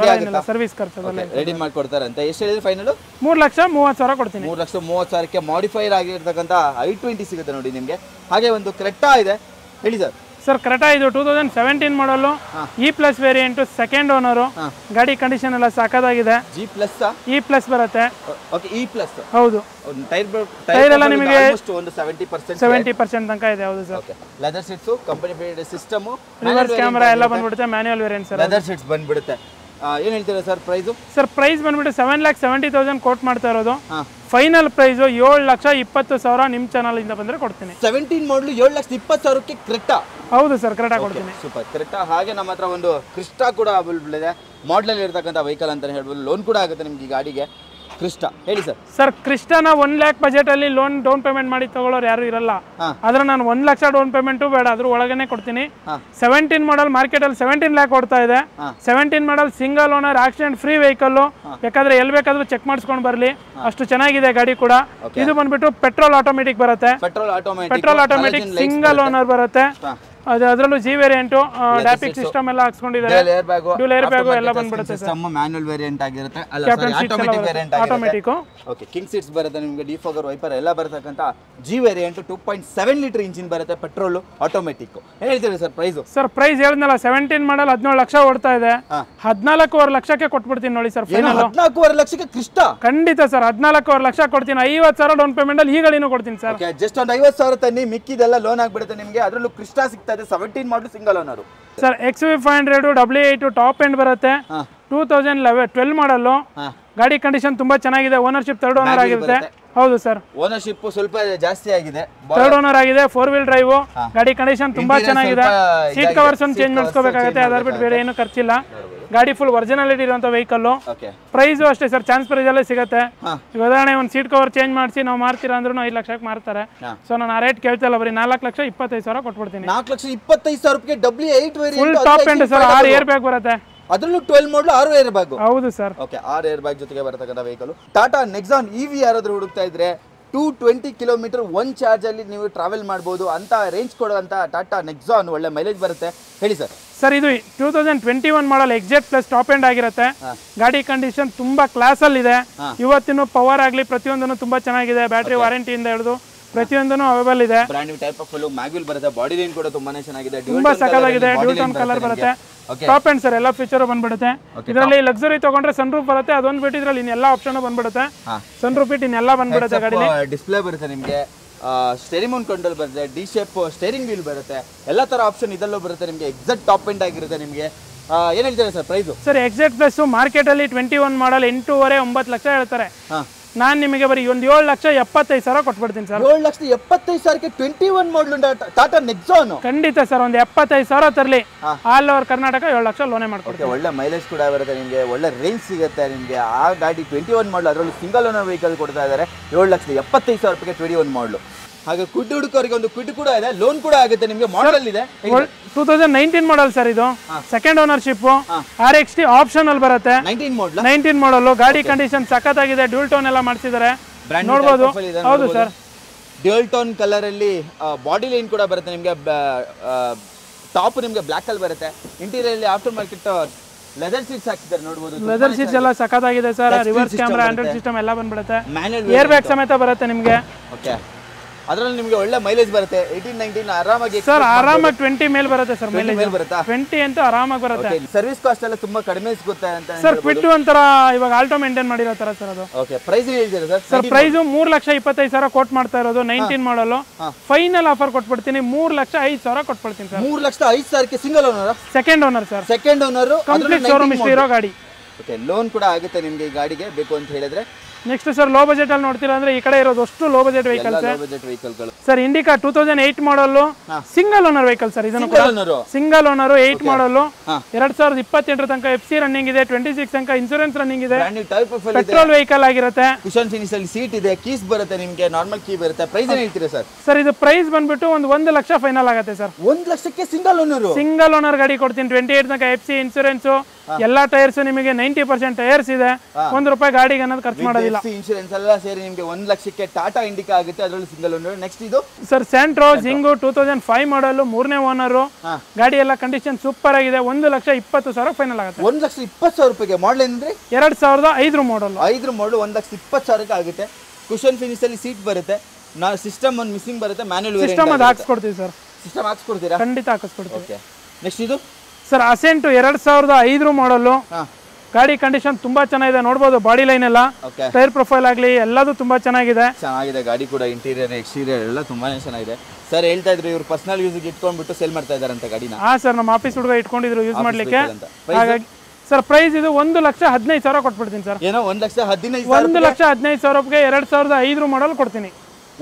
ಸರ್ವಿಸ್ ಖರ್ಚು ರೆಡಿ ಮಾಡ್ಕೊಡ್ತಾರೆ ಅಂತ. ಎಷ್ಟು ಹೇಳಿದ್ರೆ ಫೈನಲ್? 3,30,000 ಕೊಡ್ತೀನಿ. 3,30,000ಕ್ಕೆ ಮಾಡಿಫೈರ್ ಆಗಿರ್ತಕ್ಕಂಥ i20 ಸಿಗುತ್ತೆ ನೋಡಿ ನಿಮಗೆ. ಹಾಗೆ ಒಂದು ಕ್ರೆಟಾ ಇದೆ, ಹೇಳಿ ಸರ್. ಸರ್ ಕ್ರೆಟಾ ಇದು 2017 ಮಾಡಲು, E+ ವೇರಿಯಂಟ್, ಸೆಕೆಂಡ್ ಓನರ್. ಗಾಡಿ ಕಂಡೀಷನ್ ಎಲ್ಲ ಸಾಕಾಗಿದೆ. E+ ಬರುತ್ತೆ. Okay, E+. ಹೌದು. ಟೈರ್ ಎಲ್ಲ ನಿಮಗೆ ಒಂದು 70% ತನಕ ಇದೆ. ಹೌದು sir. Leather seats, company fitted system, reverse camera ಎಲ್ಲ ಬಂದ್ಬಿಡುತ್ತೆ. Manual variant sir. Leather seats ಬಂದ್ಬಿಡುತ್ತೆ. ಏನು ಹೇಳ್ತೀರಾ ಸರ್ ಪ್ರೈಸು? ಸರ್ ಪ್ರೈಸ್ ಬಂದ್ಬಿಟ್ಟು 7,70,000 ಕೋಟ್ ಮಾಡ್ತಾ ಇರೋದು. ಫೈನಲ್ ಪ್ರೈಸ್ 7,20,000 ನಿಮ್ಮ ಚಾನಲ್ ಇಂದ ಬಂದ್ರೆ ಕೊಡ್ತೀನಿ. 17 ಮಾಡಲು 7,20,000ಕ್ಕೆ ಕ್ರೆಟಾ? ಹೌದು ಸರ್, ಕ್ರೆಟಾ ಕೊಡ್ತೀನಿ. ಸೂಪರ್. ಕ್ರೆಟಾ ಹಾಗೆ ನಮ್ಮ ಹತ್ರ ಒಂದು ಕ್ರಿಸ್ಟಾ ಕೂಡ ಅವೈಲೇಬಲ್ ಇದೆ. ಮಾಡಲಲ್ಲಿ ಇರ್ತಕ್ಕಂಥ ವೆಹಿಕಲ್ ಅಂತಾನೆ ಹೇಳ್ಬೋದು. ಲೋನ್ ಕೂಡ ಆಗುತ್ತೆ ನಿಮ್ಗೆ ಈ ಗಾಡಿಗೆ. ಕ್ರಿಸ್ಟಾ ಹೇಳಿ ಸರ್. ಸರ್ ಕ್ರಿಸ್ಟಾನ 1 lakh ಬಜೆಟ್ ಅಲ್ಲಿ ಲೋನ್ ಡೌನ್ ಪೇಮೆಂಟ್ ಮಾಡಿ ತಗೊಳ್ಳೋರು ಯಾರು ಇರಲ್ಲ. ಆದ್ರೆ ನಾನು 1 ಲಕ್ಷ ಡೌನ್ ಪೇಮೆಂಟು ಬೇಡ, ಅದ್ರ ಒಳಗನೆ ಕೊಡ್ತೀನಿ. 17 ಮಾಡಲ್ ಮಾರ್ಕೆಟ್ ಅಲ್ಲಿ 17 lakh ಕೊಡ್ತಾ ಇದೆ. 17 ಮಾಡಲ್ single owner accident free vehicle. ಬೇಕಾದ್ರೆ ಎಲ್ಲಿ ಬೇಕಾದ್ರೂ ಚೆಕ್ ಮಾಡಿಸ್ಕೊಂಡು ಬರ್ಲಿ, ಅಷ್ಟು ಚೆನ್ನಾಗಿದೆ ಗಾಡಿ ಕೂಡ. ಇದು ಬಂದ್ಬಿಟ್ಟು ಪೆಟ್ರೋಲ್ ಆಟೋಮೆಟಿಕ್ ಬರುತ್ತೆ. ಪೆಟ್ರೋಲ್ ಆಟೋಮೆಟಿಕ್ ಸಿಂಗಲ್ ಓನರ್ ಬರುತ್ತೆ. ಅದರಲ್ಲೂ ಜಿ ವೇರಿಯಂಟ್ ಡ್ಯಾಪಿಕ್ ಸಿಸ್ಟಮ್ ಎಲ್ಲ ಹಾಕ್ಸ್ಕೊಂಡಿದ್ದಾರೆ. ಡ್ಯೂಲ್ ಏರ್ ಬ್ಯಾಗ್ ಎಲ್ಲ ಬಂದ್ಬಿಡುತ್ತೆ ಸರ್. ಮ್ಯಾನ್ಯುವಲ್ ವೇರಿಯಂಟ್ ಆಗಿರುತ್ತೆ, ಆಟೋಮೆಟಿಕ್. ಓಕೆ, ಕಿಂಗ್ ಸೀಟ್ಸ್ ಬರುತ್ತೆ ನಿಮಗೆ, ಡಿಫಾಗರ್ ವೈಪರ್ ಎಲ್ಲ ಬರತಕ್ಕಂತ ಜಿ ವೇರಿಯಂಟ್ 2.7 ಲೀಟರ್ ಇಂಜಿನ್ ಬರುತ್ತೆ, ಪೆಟ್ರೋಲ್ ಆಟೋಮೆಟಿಕ್. ಏನ್ ಹೇಳ್ತೀರಿ ಸರ್ ಪ್ರೈಸ್? ಸರ್ ಪ್ರೈಸ್ ಹೇಳಿದ್ನಲ್ಲ 17 ಮಾಡಲ್ 17 ಲಕ್ಷ ಓಡ್ತಾ ಇದೆ. 14.5 ಲಕ್ಷಕ್ಕೆ ಕೊಟ್ಬಿಡ್ತೀನಿ ನೋಡಿ ಸರ್. 14.5 ಲಕ್ಷಕ್ಕೆ ಕ್ರಿಸ್ಟಾ? ಖಂಡಿತ ಸರ್, 14.5 ಲಕ್ಷ ಕೊಡ್ತೀನಿ. 50,000 ಡೌನ್ ಪೇಮೆಂಟ್ ಅಲ್ಲಿ ಈ ಗಾಡಿನೂ ಕೊಡ್ತೀನಿ ಸರ್. ಜಸ್ಟ್ ಒಂದು 50,000 ತನ್ನಿ, ಮಿಕ್ಕಿದೆಲ್ಲ ಲೋನ್ ಆಗ್ಬಿಡುತ್ತೆ ನಿಮಗೆ. ಅದರಲ್ಲೂ ಕ್ರಿಸ್ಟಾ ಸಿಗ್ತಾ ಇದೆ 17 ಮಾಡಲ್ single owner sir. XV500 W8 top end ಬರುತ್ತೆ. 2012 ಮಾಡಲ್. ಗಾಡಿ ಕಂಡೀಷನ್ ತುಂಬಾ ಚೆನ್ನಾಗಿದೆ. ಓನರ್ಶಿಪ್ 3rd ಓನರ್ ಆಗಿರುತ್ತೆ. ಹೌದು ಸರ್, ಓನರ್ಶಿಪ್ ಸ್ವಲ್ಪ ಜಾಸ್ತಿ ಆಗಿದೆ. 3rd ಓನರ್ ಆಗಿದೆ. 4-wheel drive. ಗಾಡಿ ಕಂಡೀಷನ್ ತುಂಬಾ ಚೆನ್ನಾಗಿದೆ. ಸೀಟ್ ಕವರ್ಸ್ ಒಂದು ಚೇಂಜ್ ಮಾಡಿಸ್ಕೋಬೇಕಾಗುತ್ತೆ, ಅದರ ಬಿಟ್ಟು ಬೇರೆ ಏನು ಖರ್ಚಿಲ್ಲ. ಗಾಡಿ ಫುಲ್ ಒರಿಜಿನಾಲಿಟಿ ಇರುವಂತ ವೆಹಿಕಲ್. ಪ್ರೈಸ್ ಅಷ್ಟೇ ಸರ್, ಚಾನ್ಸ್ ಪ್ರೈಸ್ ಅಲ್ಲೇ ಸಿಗುತ್ತೆ. ಈಗ ಉದಾಹರಣೆ ಒಂದು ಸೀಟ್ ಕವರ್ ಚೇಂಜ್ ಮಾಡಿಸಿ ನಾವು ಮಾರ್ತೀರಾ ಅಂದ್ರೂ 5 ಲಕ್ಷಕ್ಕೆ ಮಾರ್ತಾರೆ. ಸೊ ನಾನು ಆ ರೇಟ್ ಕೇಳ್ತಿಲ್ಲ, ಬರೀ 4,25,000 ಕೊಟ್ಬಿಡ್ತೀನಿ. 4,25,000 W8 full top end sir. 6 air bag ಬರುತ್ತೆ. ಅದರಲ್ಲೂ 12 ಮಾಡಲು 6 ಏರ್ ಬ್ಯಾಗ್. ಹೌದು ಸರ್. ಓಕೆ, 6 ಏರ್ ಬ್ಯಾಗ್ ಜೊತೆಗೆ ಬರತಕ್ಕಂಥ ವೆಹಿಕಲ್. ಟಾಟಾ ನೆಕ್ಸಾನ್ EV ಯಾರಾದ್ರೂ ಹುಡುಕ್ತಾ ಇದ್ರೆ 220 ಕಿಲೋಮೀಟರ್ 1 ಚಾರ್ಜ್ ಅಲ್ಲಿ ನೀವು ಟ್ರಾವೆಲ್ ಮಾಡಬಹುದು ಅಂತ ರೇಂಜ್ ಕೊಡುವಂತ ಟಾಟಾ ನೆಕ್ಸಾನ್ ಒಳ್ಳೆ ಮೈಲೇಜ್ ಬರುತ್ತೆ. ಹೇಳಿ ಸರ್. ಸರ್ ಇದು 2021 ಮಾಡಲ್ ಎಕ್ಸೆಟ್ ಪ್ಲಸ್ ಟಾಪ್ ಎಂಡ್ ಆಗಿರುತ್ತೆ. ಗಾಡಿ ಕಂಡೀಷನ್ ತುಂಬಾ ಕ್ಲಾಸ್ ಅಲ್ಲಿ ಇದೆ. ಇವತ್ತಿನ ಪವರ್ ಆಗಲಿ ಪ್ರತಿಯೊಂದನ್ನು ತುಂಬಾ ಚೆನ್ನಾಗಿದೆ. ಬ್ಯಾಟರಿ ವಾರಂಟಿಯಿಂದ ಹಿಡಿದು ಪ್ರತಿಯೊಂದನ್ನು ಅವೈಲೇಬಲ್ ಇದೆ. Brand new type of full mag wheel ಬರುತ್ತೆ. ಬಾಡಿ ಲೈನ್ ಕೂಡ ತುಂಬಾನೇ ಚೆನ್ನಾಗಿದೆ. ತುಂಬಾ ಸಕಲಾಗಿದೆ. ಡ್ಯೂಲ್ ಟೋನ್ ಕಲರ್ ಬರುತ್ತೆ. ಟಾಪ್ ಎಂಡ್ ಸರ್, ಎಲ್ಲ ಫೀಚರ್ ಬಂದ್ಬಿಡುತ್ತೆ. ಇದರಲ್ಲಿ ಲಕ್ಸುರಿ ತಗೊಂಡ್ರೆ ಸನ್ ರೂಫ್ ಬರುತ್ತೆ. ಅದೊಂದು ಬಿಟ್ಟು ಇದರಲ್ಲಿ ಇನ್ನೆಲ್ಲ ಆಪ್ಷನ್ ಬಂದ್ಬಿಡುತ್ತೆ. ಸನ್ ರೂಫ್ ಬಿಟ್ಟು ಇನ್ನೆಲ್ಲ ಬಂದ್ಬಿಡುತ್ತೆ. ಗಾಡಿಲಿ ಡಿಸ್ಪ್ಲೇ ಬರುತ್ತೆ ನಿಮಗೆ, ಸ್ಟೇರಿಂಗ್ ಮೌಂಟ್ ಕಂಟ್ರೋಲ್ ಬರುತ್ತೆ, ಡಿ ಶೇಪ್ ಸ್ಟೇರಿಂಗ್ ವೀಲ್ ಬರುತ್ತೆ, ಎಲ್ಲ ತರ ಆಪ್ಷನ್ ಇದರಲ್ಲೂ ಬರುತ್ತೆ ನಿಮಗೆ. ಎಕ್ಸಾಕ್ಟ್ ಟಾಪ್ ಎಂಡ್ ಆಗಿರುತ್ತೆ ನಿಮಗೆ. ಏನ್ ಹೇಳ್ತಾರೆ sir price? Sir exact plus market ಅಲ್ಲಿ 21 ಮಾಡಲ್ 8.5-9 ಲಕ್ಷ ಹೇಳ್ತಾರೆ. ನಾನು ನಿಮಗೆ ಬರೀ ಒಂದು 7,75,000 ಕೊಟ್ಬಿಡ್ತೀನಿ ಸರ್. 7,75,000ಕ್ಕೆ 21 ಮಾಡಲ್ ಟಾಟಾ ನೆಕ್ಸಾನ್? ಖಂಡಿತ ಸರ್, ಒಂದು 75,000 ತರಲಿ. ಆಲ್ ಓವರ್ ಕರ್ನಾಟಕ 7 ಲಕ್ಷ ಲೋನೇ ಮಾಡ್ಕೊಡ್ತೀವಿ. ಒಳ್ಳೆ ಮೈಲೇಜ್ ಕೂಡ ಬರುತ್ತೆ ನಿಮಗೆ, ಒಳ್ಳೆ ರೇಂಜ್ ಸಿಗುತ್ತೆ ನಿಮಗೆ. ಆ ಗಾಡಿ 21 ಮಾಡಲ್, ಅದರಲ್ಲೂ ಸಿಂಗಲ್ ಓನರ್ ವೆಹಿಕಲ್ ಕೊಡ್ತಾ ಇದ್ದಾರೆ. 7,75,000 21 ಮಾಡಲು. ಹಾಗೆ ಕ್ವಿಡ್ ಹುಡುಕರಿಗೆ ಒಂದು ಕ್ವಿಡ್ ಕೂಡ ಇದೆ, ಲೋನ್ ಕೂಡ ಆಗುತ್ತೆ ನಿಮಗೆ. ಮಾಡಲ್ ಇದೆ 2019 ಮಾಡಲ್ ಸರ್. ಇದು 2nd ಓನರ್ಶಿಪ್. RXT ಆಪ್ಷನ್ ಅಲ್ಲಿ ಬರುತ್ತೆ. 19 ಮಾಡಲ್. ಗಾಡಿ ಕಂಡೀಷನ್ ಸಖತ್ತಾಗಿದೆ. ಡ್ಯೂಲ್ ಟೋನ್ ಎಲ್ಲ ಮಾಡಿಸಿದ್ದಾರೆ, ನೋಡಬಹುದು. ಹೌದು ಸರ್, ಡ್ಯೂಲ್ ಟೋನ್ ಕಲರ್ ಅಲ್ಲಿ ಬಾಡಿ ಲೈನ್ ಕೂಡ ಬರುತ್ತೆ ನಿಮಗೆ. ಟಾಪ್ ನಿಮಗೆ ಬ್ಲಾಕ್ ಅಲ್ಲಿ ಬರುತ್ತೆ. ಇಂಟೀರಿಯರ್ ಅಲ್ಲಿ ಆಫ್ಟರ್ ಮಾರ್ಕೆಟ್ ಲೆದರ್ ಸೀಟ್ಸ್ ಹಾಕಿದ್ದಾರೆ, ನೋಡಬಹುದು. ಲೆದರ್ ಸೀಟ್ಸ್ ಎಲ್ಲ ಸಖತ್ತಾಗಿದೆ sir. Reverse camera, Android system ಎಲ್ಲ ಬಂದ್ಬಿಡುತ್ತೆ. ಏರ್ ಬ್ಯಾಗ್ ಸಮೇತ ಬರುತ್ತೆ ನಿಮಗೆ. ಓಕೆ, ಅದರಲ್ಲಿ ನಿಮಗೆ ಒಳ್ಳೆ ಮೈಲೇಜ್ ಬರುತ್ತೆ. 18-19 ಆರಾಮಾಗಿ ಸರ್, ಆರಾಮಾಗಿ 20 ಮೇಲೆ ಬರುತ್ತೆ ಸರ್. ಮೈಲೇಜ್ ಬರುತ್ತಾ? 20 ಅಂತೂ ಆರಾಮಾಗಿ ಬರುತ್ತೆ. ಸರ್ವಿಸ್ ಕಾಸ್ಟ್ ಎಲ್ಲ ತುಂಬಾ ಕಡಿಮೆ ಸಿಗುತ್ತೆ ಅಂತ ಸರ್. ಕ್ವಿಡ್ ಒಂಥರ ಇವಾಗ ಆಲ್ಟೋ ಮೇಂಟೈನ್ ಮಾಡಿರೋ ತರ ಸರ್ ಅದು. ಓಕೆ, ಪ್ರೈಸ್ ಹೇಳ್ತೀರಾ ಸರ್? ಸರ್ ಪ್ರೈಸ್ 3,25,000 ಕೋಟ್ ಮಾಡ್ತಾ ಇರೋದು. 19 ಮಾಡಲ್. ಫೈನಲ್ ಆಫರ್ ಕೊಟ್ಬಿಡ್ತೀನಿ, 3,05,000 ಕೊಟ್ಬಿಡ್ತೀನಿ ಸರ್. 3,05,000ಕ್ಕೆ single owner? 2nd owner sir. 2nd owner, complete showroom history ಇರೋ ಗಾಡಿ. ಓಕೆ, ಲೋನ್ ಕೂಡ ಆಗುತ್ತೆ ನಿಮಗೆ ಈ ಗಾಡಿಗೆ ಬೇಕು ಅಂತ ಹೇಳಿದ್ರೆ. ನೆಕ್ಸ್ಟ್ ಸರ್, ಲೋ ಬಜೆಟ್ ಅಲ್ಲಿ ನೋಡ್ತೀರಾ ಅಂದ್ರೆ ಈ ಕಡೆ ಇರೋದು ಅಷ್ಟು low budget vehicles sir. Indica 2008 ಮಾಡಲ್ ಸಿಂಗಲ್ ಓನರ್ ವೆಹಿಕಲ್ ಸರ್. ಇದನ್ನು ಸಿಂಗಲ್ ಓನರ್ 8 ಮಾಡಲ್. 2028 ತನಕ FC ರನ್ನಿಂಗ್ ಇದೆ. 26 ತನಕ ಇನ್ಸೂರೆನ್ಸ್ ರನ್ನಿಂಗ್ ಇದೆ. ಪೆಟ್ರೋಲ್ ವೆಹಿಕಲ್ ಆಗಿರುತ್ತೆ. ಕುಶನ್ ಫಿನಿಶ್ ಅಲ್ಲಿ ಸೀಟ್ ಇದೆ, ಕೀಸ್ ಬರುತ್ತೆ ನಿಮಗೆ, ನಾರ್ಮಲ್ ಕೀ ಬರುತ್ತೆ. ಪ್ರೈಸ್ ಏನು ಹೇಳ್ತೀರಾ ಸರ್? ಸರ್ ಇದು ಪ್ರೈಸ್ ಬಂದ್ಬಿಟ್ಟು 1 ಲಕ್ಷ ಫೈನಲ್ ಆಗುತ್ತೆ ಸರ್. 1 ಲಕ್ಷಕ್ಕೆ ಸಿಂಗಲ್ ಓನರ್? ಸಿಂಗಲ್ ಓನರ್ ಗಾಡಿ ಕೊಡ್ತೀನಿ. 28 ತನಕ FC ಇನ್ಸೂರೆನ್ಸ್, ಎಲ್ಲಾ ಟೈರ್ಸ್ ನಿಮಗೆ 90% ಟೈರ್ಸ್ ಇದೆ. ₹1 ಗಾಡಿಗೆ ಅನ್ನೋದು ಖರ್ಚು ಮಾಡೋದಿಲ್ಲ. ಇನ್ಶೂರೆನ್ಸ್ ಎಲ್ಲ ಸೇರಿ ನಿಮಗೆ 1 ಲಕ್ಷಕ್ಕೆ ಟಾಟಾ ಇಂಡಿಕಾ ಆಗುತ್ತೆ, ಅದರಲ್ಲಿ ಸಿಂಗಲ್ ಓನರ್. ನೆಕ್ಸ್ಟ್ ಇದು ಸರ್ ಸೆಂಟ್ರೋ ಜಿಂಗು 2005 ಮಾಡಲ್, 3ನೇ ಓನರ್. ಗಾಡಿ ಎಲ್ಲ ಕಂಡೀಷನ್ ಸೂಪರ್ ಆಗಿದೆ. 1,20,000 ಫೈನಲ್ ಆಗುತ್ತೆ. 1,20,000 ಮಾಡಲ್ ಅಂದ್ರೆ 2005 ಮಾಡಲ್. 5 ಮಾಡಲ್ 1,20,000 ಆಗುತ್ತೆ. ಕುಶನ್ ಫಿನಿಶ್ ಅಲ್ಲಿ ಸೀಟ್ ಬರುತ್ತೆ. ಸಿಸ್ಟಮ್ ಒಂದು ಮಿಸ್ಸಿಂಗ್ ಬರುತ್ತೆ. ಮ್ಯಾನ್ಯುವಲ್ ಸಿಸ್ಟಮ್ ಅದು ಹಾಕ್ಸ್ಕೊಡ್ತೀವಿ ಸರ್. ಸಿಸ್ಟಮ್ ಹಾಕ್ಸ್ಕೊಡ್ತೀರಾ? ಖಂಡಿತ ಹಾಕಿಸ್ಕೊಡ್ತೀವಿ. ಓಕೆ, ನೆಕ್ಸ್ಟ್ ಇದು ಸರ್ ಅಸೆಂಟ್ 2005 ಮಾಡಲ್. ಗಾಡಿ ಕಂಡೀಷನ್ ತುಂಬಾ ಚೆನ್ನಾಗಿದೆ, ನೋಡಬಹುದು. ಬಾಡಿ ಲೈನ್ ಎಲ್ಲ, ಟೈರ್ ಪ್ರೊಫೈಲ್ ಆಗಲಿ ಎಲ್ಲದೂ ತುಂಬಾ ಚೆನ್ನಾಗಿದೆ. ಗಾಡಿ ಕೂಡ ಇಂಟೀರಿಯರ್ ಎಕ್ಸ್ಟೀರಿಯರ್ ಎಲ್ಲ ತುಂಬಾನೇ ಚೆನ್ನಾಗಿದೆ. ಸರ್ ಹೇಳ್ತಾ ಇದ್ರು ಇವರು ಪರ್ಸನಲ್ ಯೂಸ್ ಗೆ ಇಟ್ಕೊಂಡ್ಬಿಟ್ಟು ಸೇಲ್ ಮಾಡ್ತಾ ಇದ್ದಾರೆ ಅಂತ ಗಾಡಿನ. ಹಾ ಸರ್, ನಮ್ಮ ಆಫೀಸ್ ಹುಡುಗ ಇಟ್ಕೊಂಡಿದ್ರು ಯೂಸ್ ಮಾಡ್ಲಿಕ್ಕೆ. ಹಾಗಾಗಿ ಸರ್ ಪ್ರೈಸ್ ಇದು 1,15,000 ಕೊಟ್ಬಿಡ್ತೀನಿ ಸರ್. ಏನೋ 1,15,000 1,15,000 2005 ಮಾಡಲ್ ಕೊಡ್ತೀನಿ.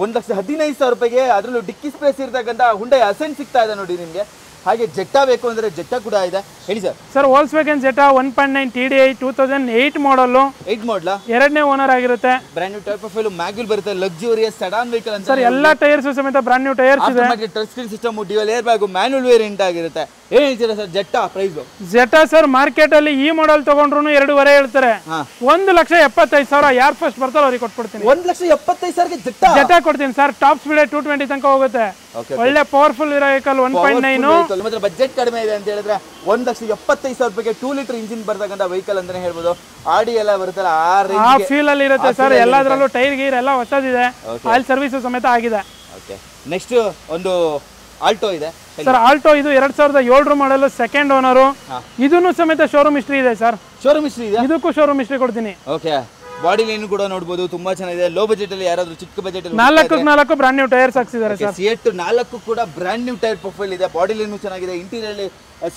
1,15,000 ರೂಪಾಯಿಗೆ ಅದರಲ್ಲೂ ಡಿಕ್ಕಿ ಸ್ಪೇಸ್ ಇರ್ತಕ್ಕಂಥ ಹುಂಡೈ ಅಸೆಂಟ್ ಸಿಗ್ತಾ ಇದೆ ನೋಡಿ ನಿಮಗೆ. ಹಾಗೆ ಜೆಟ್ಟಾ ಬೇಕು ಅಂದ್ರೆ ಜೆಟ್ಟಾ ಕೂಡ ಇದೆ, ಹೇಳಿ ಸರ್. ಸರ್ ವೋಲ್ಸ್ವ್ಯಾಗನ್ ಜೆಟ್ಟಾ 1.9 TDI 2008 ಮಾಡಲು, 8 ಮಾಡಲ, ಎರಡನೇ ಓನರ್ ಆಗಿರುತ್ತೆ. Brand new tyre profile mag wheel ಬರುತ್ತೆ, ಲಕ್ಸುರಿಯಸ್ ಸೆಡಾನ್ ವೆಹಿಕಲ್ ಅಂತ ಸರ್. ಎಲ್ಲಾ ಟೈರ್ಸ್ ಸಮೇತ ಬ್ರಾಂಡ್ ನ್ಯೂ ಟೈರ್ಸ್ ಇದೆ. Touch screen system, dual air bag, manual variant ಆಗಿರುತ್ತೆ. ಏನ್ ಹೇಳ್ತೀರಾ ಸರ್ ಜೆಟ್ಟಾ ಪ್ರೈಸ್? ಜೆಟ್ಟಾ ಸರ್ ಮಾರ್ಕೆಟ್ ಅಲ್ಲಿ ಈ ಮಾಡಲ್ ತಗೊಂಡ್ರು 2.5 ಹೇಳ್ತಾರೆ. 1,75,000 ಯಾರು ಫಸ್ಟ್ ಬರ್ತಾರೋ ಅವ್ರಿಗೆ ಕೊಟ್ಬಿಡ್ತೀನಿ. 1,75,000ಗೆ ಜೆಟ್ಟಾ ಕೊಡ್ತೀನಿ ಸರ್. ಟಾಪ್ ಸ್ಪೀಡ್ 220 ತನಕ ಹೋಗುತ್ತೆ. ಒಳ್ಳೆ ಪವರ್ಫುಲ್ ವೆಹಿಕಲ್ 1.9. ಬಜೆಟ್ ಕಡಿಮೆ ಇದೆ ಅಂತ ಹೇಳಿದ್ರೆ 1,75,000 ರೂಪಾಯಿಗೆ 2 ಲೀಟರ್ ಇಂಜಿನ್ ಬರ್ತಕ್ಕಂಥ ವೆಹಿಕಲ್ ಅಂತಾನೆ ಹೇಳ್ಬೋದು. ಆಡಿ ಎಲ್ಲ ಬರುತ್ತಲ್ಲ ಆ ಫೀಲ್ ಅಲ್ಲಿ ಇರುತ್ತೆ ಸರ್. ಎಲ್ಲದರಲ್ಲೂ ಟೈರ್ ಗೀರ್ ಎಲ್ಲ ಹೊಸದಿದೆ, ಆಯಿಲ್ ಸರ್ವಿಸ್ ಸಮೇತ ಆಗಿದೆ. ಓಕೆ, ನೆಕ್ಸ್ಟ್ ಒಂದು ಆಲ್ಟೋ ಇದೆ ಸರ್. ಆಲ್ಟೋ ಇದು 2007 ಮಾಡಲ್, ಸೆಕೆಂಡ್ ಓನರು. ಇದನ್ನು ಸಮೇತ ಶೋರೂಮ್ ಹಿಸ್ಟ್ರಿ ಇದೆ ಸರ್. ಶೋರೂಮ್ ಹಿಸ್ಟ್ರಿ ಇದೆ, ಇದಕ್ಕೂ ಶೋರೂಮ್ ಹಿಸ್ಟ್ರಿ ಕೊಡ್ತೀನಿ. ಓಕೆ, ಬಾಡಿ ಲೈನ್ ಕೂಡ ನೋಡಬಹುದು, ತುಂಬಾ ಚೆನ್ನಾಗಿದೆ. ಲೋ ಬಜೆಟ್ ಅಲ್ಲಿ ಯಾರಾದ್ರೂ ಚಿಕ್ಕ ಬಜೆಟ್ ಅಲ್ಲಿ 4 ಬ್ರಾಂಡ್ ನ್ಯೂ ಟೈರ್ಸ್ ಹಾಕ್ಸಿದ್ದಾರೆ ಸರ್. ಸಿಯೆಟ್ 4 ಕೂಡ ಬ್ರಾಂಡ್ ನ್ಯೂ ಟೈರ್ ಪ್ರೊಫೈಲ್ ಇದೆ. ಬಾಡಿ ಲೈನ್ ಚೆನ್ನಾಗಿದೆ. ಇಂಟೀರಿಯರ್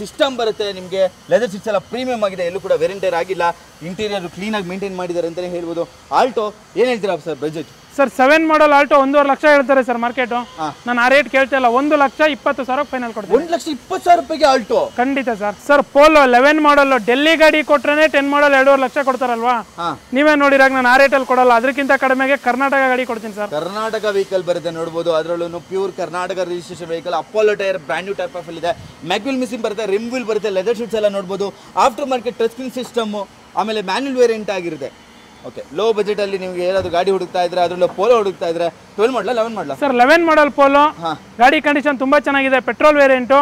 ಸಿಸ್ಟಮ್ ಬರುತ್ತೆ ನಿಮಗೆ. ಲೆದರ್ ಸೀಟ್ಸ್ ಎಲ್ಲ ಪ್ರೀಮಿಯಂ ಆಗಿದೆ, ಎಲ್ಲೂ ಕೂಡ ವೇರಿಯಂಟ್ ಟೈರ್ ಆಗಿಲ್ಲ. ಇಂಟೀರಿಯರ್ ಕ್ಲೀನ್ ಆಗಿ ಮೇಂಟೈನ್ ಮಾಡಿದ್ದಾರೆ ಅಂತಾನೆ ಹೇಳ್ಬೋದು. ಆಲ್ಟೋ ಏನ್ ಹೇಳ್ತೀರಾ sir budget? Sir 7 model Alto 1.5 lakh ಹೇಳ್ತಾರೆ ಸರ್ ಮಾರ್ಕೆಟ್. ನಾನು ಆ ರೇಟ್ ಕೇಳ್ತಾ ಇಲ್ಲ. 1,20,000 ಫೈನಲ್ ಕೊಡ್ತೀನಿ. 1,20,000 ರೂಪಾಯಿಗೆ ಆಲ್ಟೋ ಖಂಡಿತ ಸರ್. ಸರ್ ಪೋಲೋ 11 ಮಾಡಲ್, ಡೆಲ್ಲಿ ಗಾಡಿ ಕೊಟ್ರೆ 10 ಮಾಡಲ್ 2.5 ಲಕ್ಷ ಕೊಡ್ತಾರಲ್ವಾ, ನೀವೇ ನೋಡಿರಾಗ ನಾನು ಆ ರೇಟಲ್ಲಿ ಕೊಡಲ್ಲ. ಅದಕ್ಕಿಂತ ಕಡಿಮೆಗೆ ಕರ್ನಾಟಕ ಗಾಡಿ ಕೊಡ್ತೀನಿ ಸರ್. ಕರ್ನಾಟಕ ವೆಹಿಕಲ್ ಬರುತ್ತೆ ನೋಡಬಹುದು. ಅದರಲ್ಲೂ pure Karnataka registration vehicle. Apollo tyre brand new tyre profile ಇದೆ. ಮ್ಯಾಗ್ವಿಲ್ ಮಿಸಿಂಗ್ ಬರುತ್ತೆ, ರಿಮ್ ವೀಲ್ ಬರುತ್ತೆ, ಲೆದರ್ ಶೀಟ್ಸ್ ಎಲ್ಲ ನೋಡಬಹುದು. After market touch screen system, ಆಮೇಲೆ ಮ್ಯಾನ್ಯುವಲ್ ವೇರಿಯಂಟ್ ಆಗಿರುತ್ತೆ. ಓಕೆ, ಲೋ ಬಜೆಟ್ ಅಲ್ಲಿ ನಿಮಗೆ ಏನಾದ್ರು ಗಾಡಿ ಹುಡುಕ್ತಾ ಇದ್ರೆ, ಅದರಲ್ಲೂ ಪೋಲೋ ಹುಡುಕ್ತಾ ಇದ್ರೆ 12 model 11 model sir? 11 model Polo. ಗಾಡಿ ಕಂಡೀಷನ್ ತುಂಬಾ ಚೆನ್ನಾಗಿದೆ, ಪೆಟ್ರೋಲ್ ವೇರಿಯಂಟು.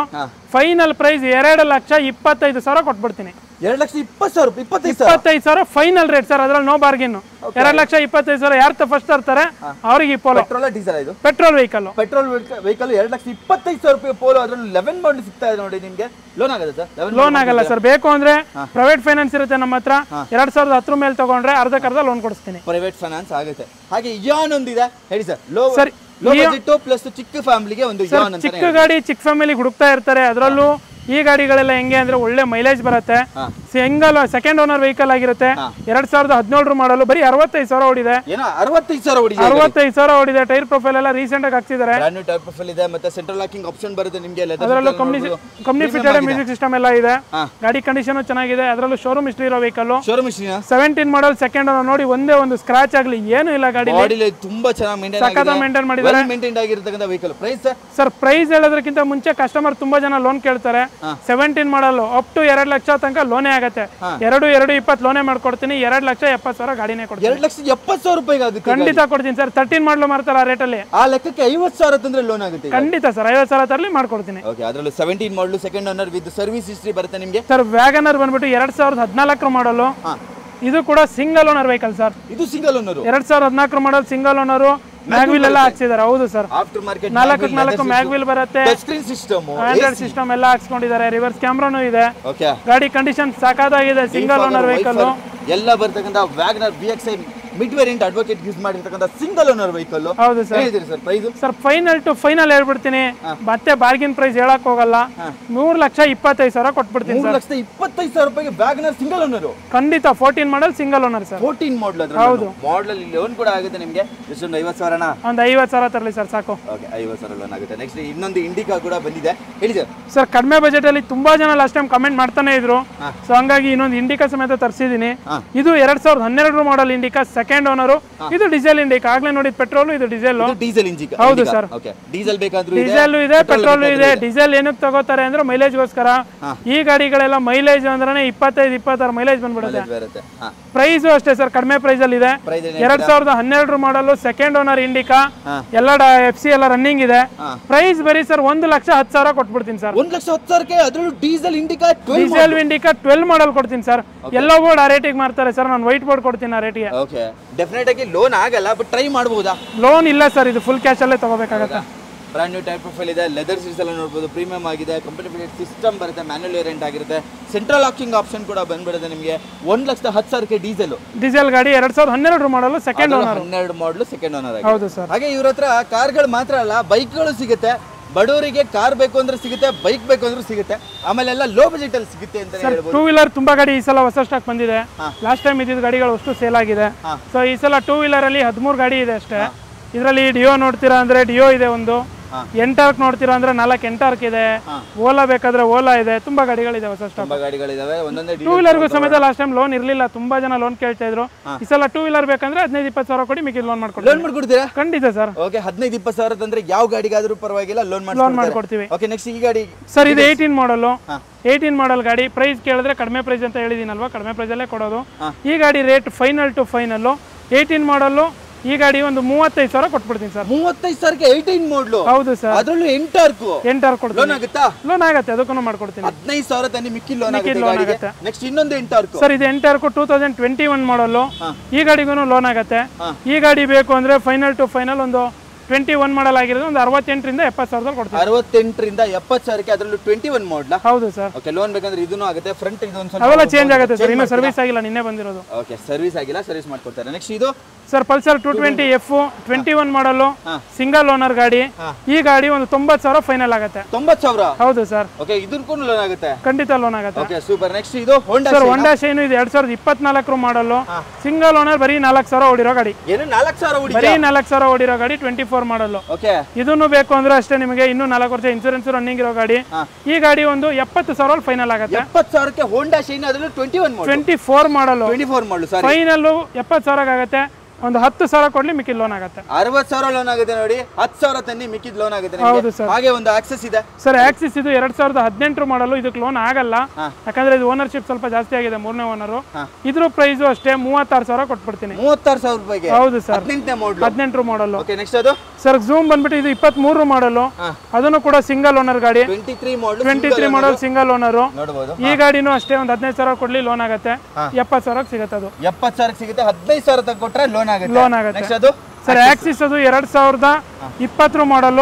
ಫೈನಲ್ ಪ್ರೈಸ್ 2,25,000 ಕೊಟ್ಬಿಡ್ತೀನಿ. 2,20,000 ಫೈನಲ್ ರೇಟ್ ಸರ್. ಅದ್ರಲ್ಲಿ ನೋ ಬಾರ್ಗಿನ್. 2,25,000 ಯಾರು ಫಸ್ಟ್ ತರ್ತಾರೆ ಅವ್ರಿಗೆ ಪೋಲೋ. ಪೆಟ್ರೋಲ್ ಡೀಸೆಲ್ ಇದು? Petrol vehicle. ಪೆಟ್ರೋಲ್ ವೆಹಿಕಲ್ 2,25,000 ರೂಪಾಯಿ ಪೋಲೋ. ಅದ್ರಲ್ಲಿ 11 ಮಾಡಲ್ ಸಿಗ್ತಾ ಇದೆ ನೋಡಿ ನಿಮಗೆ. ಲೋನ್ ಆಗುತ್ತೆ ಸರ್? ಲೋನ್ ಆಗಲ್ಲ ಸರ್. ಬೇಕು ಅಂದ್ರೆ ಪ್ರೈವೇಟ್ ಫೈನಾನ್ಸ್ ಇರುತ್ತೆ ನಮ್ಮ ಹತ್ರ. 2010 ಮೇಲೆ ತಗೊಂಡ್ರೆ ಅರ್ಧಕ್ಕರ್ಧ ಲೋನ್ ಕೊಡಿಸ್ತೀನಿ. ಪ್ರೈವೇಟ್ ಫೈನಾನ್ಸ್ ಆಗುತ್ತೆ. ಹಾಗೆ ಇಯಾನ್ ಒಂದಿದೆ, ಹೇಳಿ ಸರ್. ಲೋ ಬಜೆಟ್ ಪ್ಲಸ್ ಚಿಕ್ಕ ಫ್ಯಾಮಿಲಿಗೆ ಒಂದು ಇಯಾನ್ ಅಂತ. ಚಿಕ್ಕ ಗಾಡಿ ಚಿಕ್ಕ ಫ್ಯಾಮಿಲಿ ಹುಡುಕ್ತಾ ಇರ್ತಾರೆ. ಅದರಲ್ಲೂ ಈ ಗಾಡಿಗಳೆಲ್ಲ ಹೆಂಗೆ ಅಂದ್ರೆ ಒಳ್ಳೆ ಮೈಲೇಜ್ ಬರುತ್ತೆ. ಸಿಂಗಲ್ ಸೆಕೆಂಡ್ ಓನರ್ ವೆಹಿಕಲ್ ಆಗಿರುತ್ತೆ. 2017 ಮಾಡಲು, ಬರೀ 65,000 ಓಡಿದೆ. 65,000 ಓಡಿದೆ. ಟೈರ್ ಪ್ರೊಫೈಲ್ ಎಲ್ಲ ರೀಸೆಂಟ್ ಆಗಿ ಹಾಕ್ಸಿದ್ದಾರೆ. ಬ್ರಾಂಡ್ ನ್ಯೂ ಟೈರ್ ಪ್ರೊಫೈಲ್ ಇದೆ, ಮತ್ತೆ ಸೆಂಟ್ರಲ್ ಲಾಕಿಂಗ್ ಆಪ್ಷನ್ ಬರುತ್ತೆ ನಿಮಗೆ. ಅದರಲ್ಲೂ ಕಂಪನಿ ಫಿಟೆಡ್ ಮ್ಯೂಸಿಕ್ ಸಿಸ್ಟಮ್ ಎಲ್ಲ ಇದೆ. ಗಾಡಿ ಕಂಡೀಷನ್ ಚೆನ್ನಾಗಿದೆ. ಅದರಲ್ಲೂ ಶೋರೂಮ್ ಹಿಸ್ಟ್ರಿ ಇರೋ ವೆಹಿಕಲ್. ಶೋರೂಮ್ ಹಿಸ್ಟ್ರಿ 17 ಮಾಡಲ್, ಸೆಕೆಂಡ್ ಓನರ್. ನೋಡಿ, ಒಂದೇ ಒಂದು ಸ್ಕ್ರಾಚ್ ಆಗಲಿ ಏನು ಇಲ್ಲ ಗಾಡಿ. ತುಂಬಾ ಚೆನ್ನಾಗಿ ಮೇಂಟೈನ್ ಮಾಡಿದ್ದಾರೆ. ಮೇಂಟೈನ್ ಆಗಿರತಕ್ಕಂತ ವೆಹಿಕಲ್. Price sir? ಪ್ರೈಸ್ ಹೇಳೋದಕ್ಕಿಂತ ಮುಂಚೆ ಕಸ್ಟಮರ್ ತುಂಬಾ ಜನ ಲೋನ್ ಕೇಳ್ತಾರೆ. 17 ಮಾಡಲ್ ಅಪ್ ಟು 2 ಲಕ್ಷ ತನಕ ಲೋನೇ ಆಗುತ್ತೆ. 2,20,000 ಲೋನೇ ಮಾಡ್ಕೊಡ್ತೀನಿ. 2,70,000 ಗಾಡಿನೇ ಕೊಡ್ತೀನಿ. 2,70,000 ರೂಪಾಯಿಗೆ ಆಗುತ್ತೆ. ಖಂಡಿತ ಕೊಡ್ತೀನಿ ಸರ್. 13 ಮಾಡಲು ಮಾಡ್ತಾರೆ ಆ ರೇಟಲ್ಲಿ. ಆ ಲೆಕ್ಕಕ್ಕೆ 50,000 ತಂದ್ರೆ ಲೋನ್ ಆಗುತ್ತೆ. ಖಂಡಿತ ಸರ್, 50,000 ತರಲಿ ಮಾಡ್ಕೊಡ್ತೀನಿ. ಓಕೆ, ಅದರಲ್ಲೂ 17 ಮಾಡಲು, second owner with service history ಬರುತ್ತೆ ನಿಮಗೆ. ಸರ್ ವ್ಯಾಗನರ್ ಬಂದ್ಬಿಟ್ಟು 2014 ಮಾಡಲು. ಇದು ಕೂಡ ಸಿಂಗಲ್ ಓನರ್ ವೆಹಿಕಲ್ ಸರ್. ಇದು ಸಿಂಗಲ್ ಓನರ್. 2014 ಮಾಡಲ್, ಸಿಂಗಲ್ ಓನರ್. ಮ್ಯಾಗ್ವಿಲ್ ಎಲ್ಲ ಹಾಕ್ಸಿದ್ದಾರೆ. ಹೌದು ಸರ್. ಆಫ್ಟರ್ ಮಾರ್ಕೆಟ್ 4 ಮ್ಯಾಗ್ವಿಲ್ ಬರುತ್ತೆ. Touch screen system, Android system ಎಲ್ಲ ಹಾಕ್ಸ್ಕೊಂಡಿದ್ದಾರೆ. ರಿವರ್ಸ್ ಕ್ಯಾಮ್ರಾನು ಇದೆ. ಓಕೆ, ಗಾಡಿ ಕಂಡೀಷನ್ ಸಾಕಾಗಿದೆ. ಸಿಂಗಲ್ ಓನರ್ ವೆಹಿಕಲ್ ಎಲ್ಲ ಬರ್ತಕ್ಕಂಥ WagonR VXI mid variant advocate use ಮಾಡಿರ್ತಕ್ಕಂಥ ಸಿಂಗಲ್ ಓನರ್ ವೆಹಿಕಲ್. ಹೌದು ಸರ್. ಹೇಳಿದ್ರಿ sir price? Sir final to final ಹೇಳ್ಬಿಡ್ತೀನಿ, ಮತ್ತೆ ಬಾರ್ಗಿನ್ ಪ್ರೈಸ್ ಹೇಳಕ್ ಹೋಗಲ್ಲ. 3,25,000 ಕೊಟ್ಬಿಡ್ತೀನಿ. 3,25,000 ರೂಪಾಯಿಗೆ ವ್ಯಾಗನರ್ ಸಿಂಗಲ್ ಓನರ್. ಖಂಡಿತ 14 ಮಾಡಲ್ ಸಿಂಗಲ್ ಓನರ್ ಸರ್. 14 ಮಾಡಲ್. ಹೌದು, ಮಾಡಲ್ ಅಲ್ಲಿ ಲೋನ್ ಕೂಡ ಆಗುತ್ತೆ ನಿಮಗೆ. ಎಷ್ಟೊಂದು 50,000? ಒಂದು 50,000 ತರಲಿ ಸರ್, ಸಾಕು. ಓಕೆ, 50,000 ಲೋನ್ ಆಗುತ್ತೆ. ನೆಕ್ಸ್ಟ್ ಇನ್ನೊಂದು ಇಂಡಿಕಾ ಕೂಡ ಬಂದಿದೆ, ಹೇಳಿ ಸರ್. ಸರ್ ಕಡಿಮೆ ಬಜೆಟ್ ಅಲ್ಲಿ ತುಂಬಾ ಜನ ಲಾಸ್ಟ್ ಟೈಮ್ ಕಮೆಂಟ್ ಮಾಡ್ತಾನೆ ಇದ್ರು. ಸೊ ಹಂಗಾಗಿ ಇನ್ನೊಂದು ಇಂಡಿಕಾ ಸಮೇತ ತರಿಸಿದೀನಿ. ಇದು 2012 ಮಾಡಲ್ ಇಂಡಿಕಾ, ಸೆಕೆಂಡ್ ಓನರ್. ಇದು ಡೀಸೆಲ್ ಇಂಡಿಕಾ. ಆಗ್ಲೇ ನೋಡಿ ಪೆಟ್ರೋಲ್, ಇದು ಡೀಸೆಲ್. Diesel engine. ಹೌದು ಸರ್. ಓಕೆ, ಡೀಸೆಲ್ ಬೇಕಾದ್ರೂ ಡೀಸೆಲ್ ಇದೆ, ಪೆಟ್ರೋಲ್ ಇದೆ. ಡೀಸೆಲ್ ಏನಕ್ಕೆ ತಗೋತಾರೆ ಅಂದ್ರೆ ಮೈಲೇಜ್ ಗೋಸ್ಕರ. ಈ ಗಾಡಿಗಳೆಲ್ಲ ಮೈಲೇಜ್ ಅಂದ್ರೆ 25-26 ಮೈಲೇಜ್ ಬಂದ್ಬಿಡುತ್ತೆ. ಪ್ರೈಸ್ ಅಷ್ಟೇ ಸರ್, ಕಡಿಮೆ ಪ್ರೈಸ್ ಅಲ್ಲಿ ಇದೆ. 2012 ಮಾಡಲ್, ಸೆಕೆಂಡ್ ಓನರ್ ಇಂಡಿಕಾ. ಎಲ್ಲ FC ಎಲ್ಲ ರನ್ನಿಂಗ್ ಇದೆ. ಪ್ರೈಸ್ ಬರೀ ಸರ್ 1,10,000 ಕೊಟ್ಬಿಡ್ತೀನಿ ಸರ್. 1,10,000ಕ್ಕೆ ಅದರಲ್ಲೂ ಡೀಸೆಲ್ ಇಂಡಿಕಾ 12 ಮಾಡಲ್ ಕೊಡ್ತೀನಿ ಸರ್. ಎಲ್ಲೋ ಬೋರ್ಡ್ ಆ ರೇಟಿಗೆ ಮಾಡ್ತಾರೆ ಸರ್, ನಾನು ವೈಟ್ ಬೋರ್ಡ್ ಕೊಡ್ತೀನಿ ಆ ರೇಟಿಗೆ. ಓಕೆ, ಡೆಫಿನೆಟ್ ಆಗಿ ಲೋನ್ ಆಗಲ್ಲ, ಬಟ್ ಟ್ರೈ ಮಾಡಬಹುದಾ? ಲೋನ್ ಇಲ್ಲ ಸರ್, ಇದು ಫುಲ್ ಕ್ಯಾಶ್ ಅಲ್ಲೇ ತಗೋಬೇಕಾಗುತ್ತೆ. ಬ್ರಾಂಡ್ ನ್ಯೂ ಟೈರ್ ಪ್ರೊಫೈಲ್ ಇದೆ, ಲೆದರ್ ಸೀಟ್ಸ್ ಎಲ್ಲ ನೋಡಬಹುದು, ಪ್ರೀಮಿಯಂ ಆಗಿದೆ, ಕಂಪನಿ ಫಿಟೆಡ್ ಸಿಸ್ಟಮ್ ಬರುತ್ತೆ, ಮ್ಯಾನ್ಯುವಲ್ ವೇರಿಯಂಟ್ ಆಗಿರುತ್ತೆ, ಸೆಂಟ್ರಲ್ ಲಾಕಿಂಗ್ ಆಪ್ಷನ್ ಕೂಡ ಬಂದ್ಬಿಡುತ್ತೆ ನಿಮಗೆ. 1,10,000ಕ್ಕೆ ಡೀಸೆಲ್ ಗಾಡಿ. 2012 ಮಾಡಲ್, ಸೆಕೆಂಡ್ ಓನರ್. 12 ಮಾಡಲ್, ಸೆಕೆಂಡ್ ಓನರ್. ಹೌದು ಸರ್. ಹಾಗೆ ಇವ್ರ ಹತ್ರ ಕಾರ್ಗಳು ಮಾತ್ರ ಅಲ್ಲ, ಬೈಕ್ಗಳು ಸಿಗುತ್ತೆ. ಬಡವರಿಗೆ ಕಾರ್ ಬೇಕು ಅಂದ್ರೆ ಸಿಗುತ್ತೆ, ಬೈಕ್ ಬೇಕು ಅಂದ್ರೆ ಸಿಗುತ್ತೆ, ಆಮೇಲೆ ಎಲ್ಲ ಲೋ ಬಜೆಟ್ ಅಲ್ಲಿ ಸಿಗುತ್ತೆ ಅಂತ ಹೇಳ್ಬೋದು. 2 ವೀಲರ್ ತುಂಬಾ ಗಾಡಿ ಈ ಸಲ ಹೊಸ ಸ್ಟಾಕ್ ಬಂದಿದೆ. ಲಾಸ್ಟ್ ಟೈಮ್ ಇದ್ದಿದ್ದ ಗಾಡಿಗಳು ಅಷ್ಟು ಸೇಲ್ ಆಗಿದೆ. ಸೊ ಈ ಸಲ 2 ವೀಲರ್ ಅಲ್ಲಿ 13 ಗಾಡಿ ಇದೆ ಅಷ್ಟೇ. ಇದರಲ್ಲಿ ಡಿಯೋ ನೋಡ್ತೀರಾ ಅಂದ್ರೆ ಡಿಯೋ ಇದೆ, ಒಂದು ಎಂಟಾರ್ಕ್ ನೋಡ್ತೀರಾ ಅಂದ್ರೆ 4 ಎಂಟಾರ್ಕ್ ಇದೆ, ಓಲಾ ಬೇಕಾದ್ರೆ ಓಲಾ ಇದೆ, ತುಂಬಾ ಗಾಡಿಗಳಿದೆ ಹೊಸ ಸ್ಟಾಕ್. ತುಂಬಾ ಗಾಡಿಗಳಿದಾವೆ. ಒಂದೊಂದೇ 2 ವೀಲರ್ಗೂ ಸಮೇತ ಲಾಸ್ಟ್ ಟೈಮ್ ಲೋನ್ ಇರಲಿಲ್ಲ, ತುಂಬಾ ಜನ ಲೋನ್ ಕೇಳ್ತಾ ಇದ್ರು. ಈ ಸಲ 2 ವೀಲರ್ ಬೇಕಂದ್ರೆ 15-20 ಸಾವಿರ ಕೊಡಿ ಮಿಕ್ಕಿ ಲೋನ್ ಮಾಡ್ಕೊಡ್ತೀರಾ? ಖಂಡಿತ ಸರ್. ಓಕೆ, 15-20 ಸಾವಿರ ತಂದ್ರೆ ಯಾವ ಗಾಡಿಗಾದ್ರೂ ಪರವಾಗಿಲ್ಲ ಲೋನ್ ಮಾಡ್ಕೊಡ್ತೀವಿ. ಓಕೆ, ನೆಕ್ಸ್ಟ್ ಈ ಗಾಡಿ ಸರ್ ಇದು 18 ಮಾಡಲ್. 18 ಮಾಡಲ್ ಗಾಡಿ. ಪ್ರೈಸ್ ಕೇಳಿದ್ರೆ ಕಡಿಮೆ ಪ್ರೈಸ್ ಅಂತ ಹೇಳಿದೀನಲ್ವಾ, ಕಡಿಮೆ ಪ್ರೈಸ್ ಅಲ್ಲೇ ಕೊಡೋದು. ಈ ಗಾಡಿ ರೇಟ್ ಫೈನಲ್ ಟು ಫೈನಲ್ 18 ಮಾಡಲ್. ಈ ಗಾಡಿ ಒಂದು 35 ಸಾವಿರ ಕೊಟ್ಬಿಡ್ತೀನಿ ಸರ್. 35 ಸಾವಿರಕ್ಕೆ 18 ಮಾಡಲು? ಹೌದು ಸರ್. ಅದರಲ್ಲೂ ಎಂಟಾರ್ಕ್ ಕೊಡ್ತೀನಿ. ಲೋನ್ ಆಗುತ್ತಾ? ಲೋನ್ ಆಗುತ್ತೆ, ಅದಕ್ಕೂ ಮಾಡ್ಕೊಡ್ತೀನಿ. 15 ಸಾವಿರ ತನ್ನಿ ಮಿಕ್ಕಿ ಲೋನ್ ಆಗುತ್ತೆ. ನೆಕ್ಸ್ಟ್ ಇನ್ನೊಂದು ಎಂಟಾರ್ಕ್ ಸರ್, ಇದು ಎಂಟಾರ್ಕ್ 2021 ಮಾಡಲ್. ಈ ಗಾಡಿಗೂ ಲೋನ್ ಆಗುತ್ತೆ. ಈ ಗಾಡಿ ಬೇಕು ಅಂದ್ರೆ ಫೈನಲ್ ಟು ಫೈನಲ್ ಒಂದು 21 ಮಾಡಲ್ ಆಗಿರೋದು ಒಂದು 68 ರಿಂದ 70 ಸಾವಿರದಲ್ಲಿ ಕೊಡ್ತೀವಿ. 68 ರಿಂದ 70 ಸಾವಿರಕ್ಕೆ ಅದರಲ್ಲೂ 21 ಮಾಡಲ್? ಹೌದು ಸರ್. ಓಕೆ, ಲೋನ್ ಬೇಕಂದ್ರೆ ಇದೂನು ಆಗುತ್ತೆ. ಫ್ರಂಟ್ ಇದು ಒಂದು ಸ್ವಲ್ಪ ಅವೆಲ್ಲ ಚೇಂಜ್ ಆಗುತ್ತೆ ಸರ್, ಇನ್ನು ಸರ್ವಿಸ್ ಆಗಿಲ್ಲ, ನಿನ್ನೆ ಬಂದಿರೋದು. ಓಕೆ, ಸರ್ವಿಸ್ ಆಗಿಲ್ಲ, ಸರ್ವಿಸ್ ಮಾಡ್ಕೊಡ್ತಾರೆ. ನೆಕ್ಸ್ಟ್ ಇದು ಸರ್ ಪಲ್ಸರ್ 220F 21 ಮಾಡಲ್, ಸಿಂಗಲ್ ಓನರ್ ಗಾಡಿ. ಈ ಗಾಡಿ ಒಂದು 90 ಸಾವಿರ ಫೈನಲ್ ಆಗುತ್ತೆ. 90 ಸಾವಿರ? ಹೌದು ಸರ್. ಓಕೆ, ಇದಕ್ಕೂ ಲೋನ್ ಆಗುತ್ತೆ? ಖಂಡಿತ ಲೋನ್ ಆಗುತ್ತೆ. Okay, super. ನೆಕ್ಸ್ಟ್ ಇದು ಹೋಂಡಾ ಸರ್, ಹೋಂಡಾ ಶೈನ್ ಇದು 2024 ಮಾಡಲ್, ಸಿಂಗಲ್ ಓನರ್, ಬರೀ 4 ಸಾವಿರ ಓಡಿರೋ ಗಾಡಿ. ಏನು 4 ಸಾವಿರ ಓಡಿರೋ? ಬರೀ 4 ಸಾವಿರ ಓಡಿರೋ ಗಾಡಿ, 24 ಮಾಡಲ್. ಓಕೆ, ಇದನ್ನು ಬೇಕು ಅಂದ್ರೆ ಅಷ್ಟೇ ನಿಮಗೆ ಇನ್ನೂ 4 ವರ್ಷ ಇನ್ಸೂರೆನ್ಸ್ ರನ್ನಿಂಗ್ ಇರೋ ಗಾಡಿ. ಈ ಗಾಡಿ ಒಂದು 70 ಸಾವಿರ ಫೈನಲ್ ಆಗುತ್ತೆ. 70 ಸಾವಿರಕ್ಕೆ ಹೋಂಡಾ ಶೈನ್, ಅದರಲ್ಲೂ 21 ಮಾಡಲ್, 24 ಮಾಡಲ್. 24 ಮಾಡಲ್ ಸರ್. ಫೈನಲ್ 70 ಸಾವಿರ ಆಗುತ್ತೆ. ಒಂದು 10 ಸಾವಿರ ಕೊಡ್ಲಿ ಮಿಕ್ಕಿದ ಲೋನ್ ಆಗುತ್ತೆ. 60 ಸಾವಿರ ಲೋನ್ ಆಗುತ್ತೆ ನೋಡಿ. 10 ಸಾವಿರ ತನ್ನಿ ಮಿಕ್ಕಿದ ಲೋನ್ ಆಗುತ್ತೆ. ಹೌದು ಸರ್. ಹಾಗೆ ಒಂದು ಆಕ್ಸೆಸ್ ಇದೆ ಸರ್. ಆಕ್ಸಿಸ್ ಇದು 2018 ಮಾಡಲು, ಇದಕ್ಕೆ ಲೋನ್ ಆಗಲ್ಲ ಯಾಕಂದ್ರೆ ಇದು ಓನರ್ಶಿಪ್ ಸ್ವಲ್ಪ ಜಾಸ್ತಿ ಆಗಿದೆ, 3ನೇ ಓನರ್. ಇದ್ರ ಪ್ರೈಸ್ ಅಷ್ಟೇ 36 ಸಾವಿರ ಕೊಟ್ಬಿಡ್ತೀನಿ. 36 ಸಾವಿರ ರೂಪಾಯಿಗೆ? ಹೌದು ಸರ್. 18 ಮಾಡಲ್. ಓಕೆ, ನೆಕ್ಸ್ಟ್ ಅದು ಸರ್ ಝೂಮ್ ಬಂದ್ಬಿಟ್ಟು ಇದು 23 ಮಾಡಲ್. ಅದನ್ನು ಕೂಡ ಸಿಂಗಲ್ ಓನರ್ ಗಾಡಿ. 23 ಮಾಡಲ್ ಸಿಂಗಲ್ ಓನರ್. ನೋಡಬಹುದು. ಈ ಗಾಡಿನೂ ಅಷ್ಟೇ ಒಂದು 15 ಸಾವಿರ ಕೊಡ್ಲಿ ಲೋನ್ ಆಗುತ್ತೆ. 70 ಸಾವಿರಕ್ಕೆ ಸಿಗುತ್ತೆ. ಅದು 70 ಸಾವಿರಕ್ಕೆ ಸಿಗುತ್ತೆ. 15 ಸಾವಿರ ತಗ ಕೊಟ್ರೆ ಲೋನ್ ಆಗುತ್ತೆ. ನೆಕ್ಸ್ಟ್ ಅದು ಸರ್ ಆಕ್ಸಿಸ್, ಅದು 2020 ಮಾಡಲ್.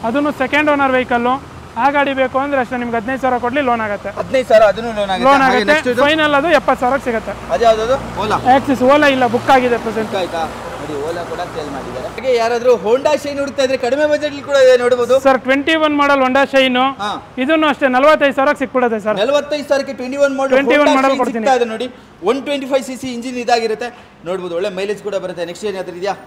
ಅದನ್ನು ಸೆಕೆಂಡ್ ಓನರ್ ವೆಹಿಕಲ್. ಆ ಗಾಡಿ ಬೇಕು ಅಂದ್ರೆ ಅಷ್ಟೇ ನಿಮ್ಗೆ 15 ಸಾವಿರ ಕೊಡ್ಲಿ ಲೋನ್ ಆಗುತ್ತೆ. 15 ಸಾವಿರ ಅದನ್ನು ಲೋನ್ ಆಗುತ್ತೆ. ಫೈನಲ್ ಅದು 70 ಸಾವಿರಕ್ಕೆ ಸಿಗುತ್ತೆ. ಅದ್ಯಾವುದು? ಓಲಾ. ಆಕ್ಸಿಸ್ ಓಲಾ ಇಲ್ಲ, ಬುಕ್ ಆಗಿದೆ ಪ್ರೆಸೆಂಟ್. ಆಯ್ತಾ ನೋಡಿ, ಓಲಾ ಕೂಡ ಸೇಲ್ ಮಾಡಿದ್ದಾರೆ. ಹಾಗೆ ಯಾರಾದ್ರೂ ಹೋಂಡಾ ಶೈನ್ ಹುಡುಕ್ತಾ ಇದ್ರೆ ಕಡಿಮೆ ಬಜೆಟ್ ಅಲ್ಲಿ ಕೂಡ ಇದೆ, ನೋಡಬಹುದು ಸರ್. 21 ಮಾಡಲ್ ಹೋಂಡಾ ಶೈನ್, ಇದನ್ನು ಅಷ್ಟೇ 45 ಸಾವಿರಕ್ಕೆ ಸಿಕ್ಬಿಡುತ್ತೆ ಸರ್. 45 ಸಾವಿರಕ್ಕೆ 21 ಮಾಡಲ್ ಕೊಡ್ತೀನಿ ನೋಡಿ. 125cc ಇಂಜಿನ್ ಇದಾಗಿರುತ್ತೆ, ನೋಡಬಹುದು. ಒಳ್ಳೆ ಮೈಲೇಜ್ ಕೂಡ ಬರುತ್ತೆ. ನೆಕ್ಸ್ಟ್ ಏನಾದ್ರೂ ಇದೆಯಾ?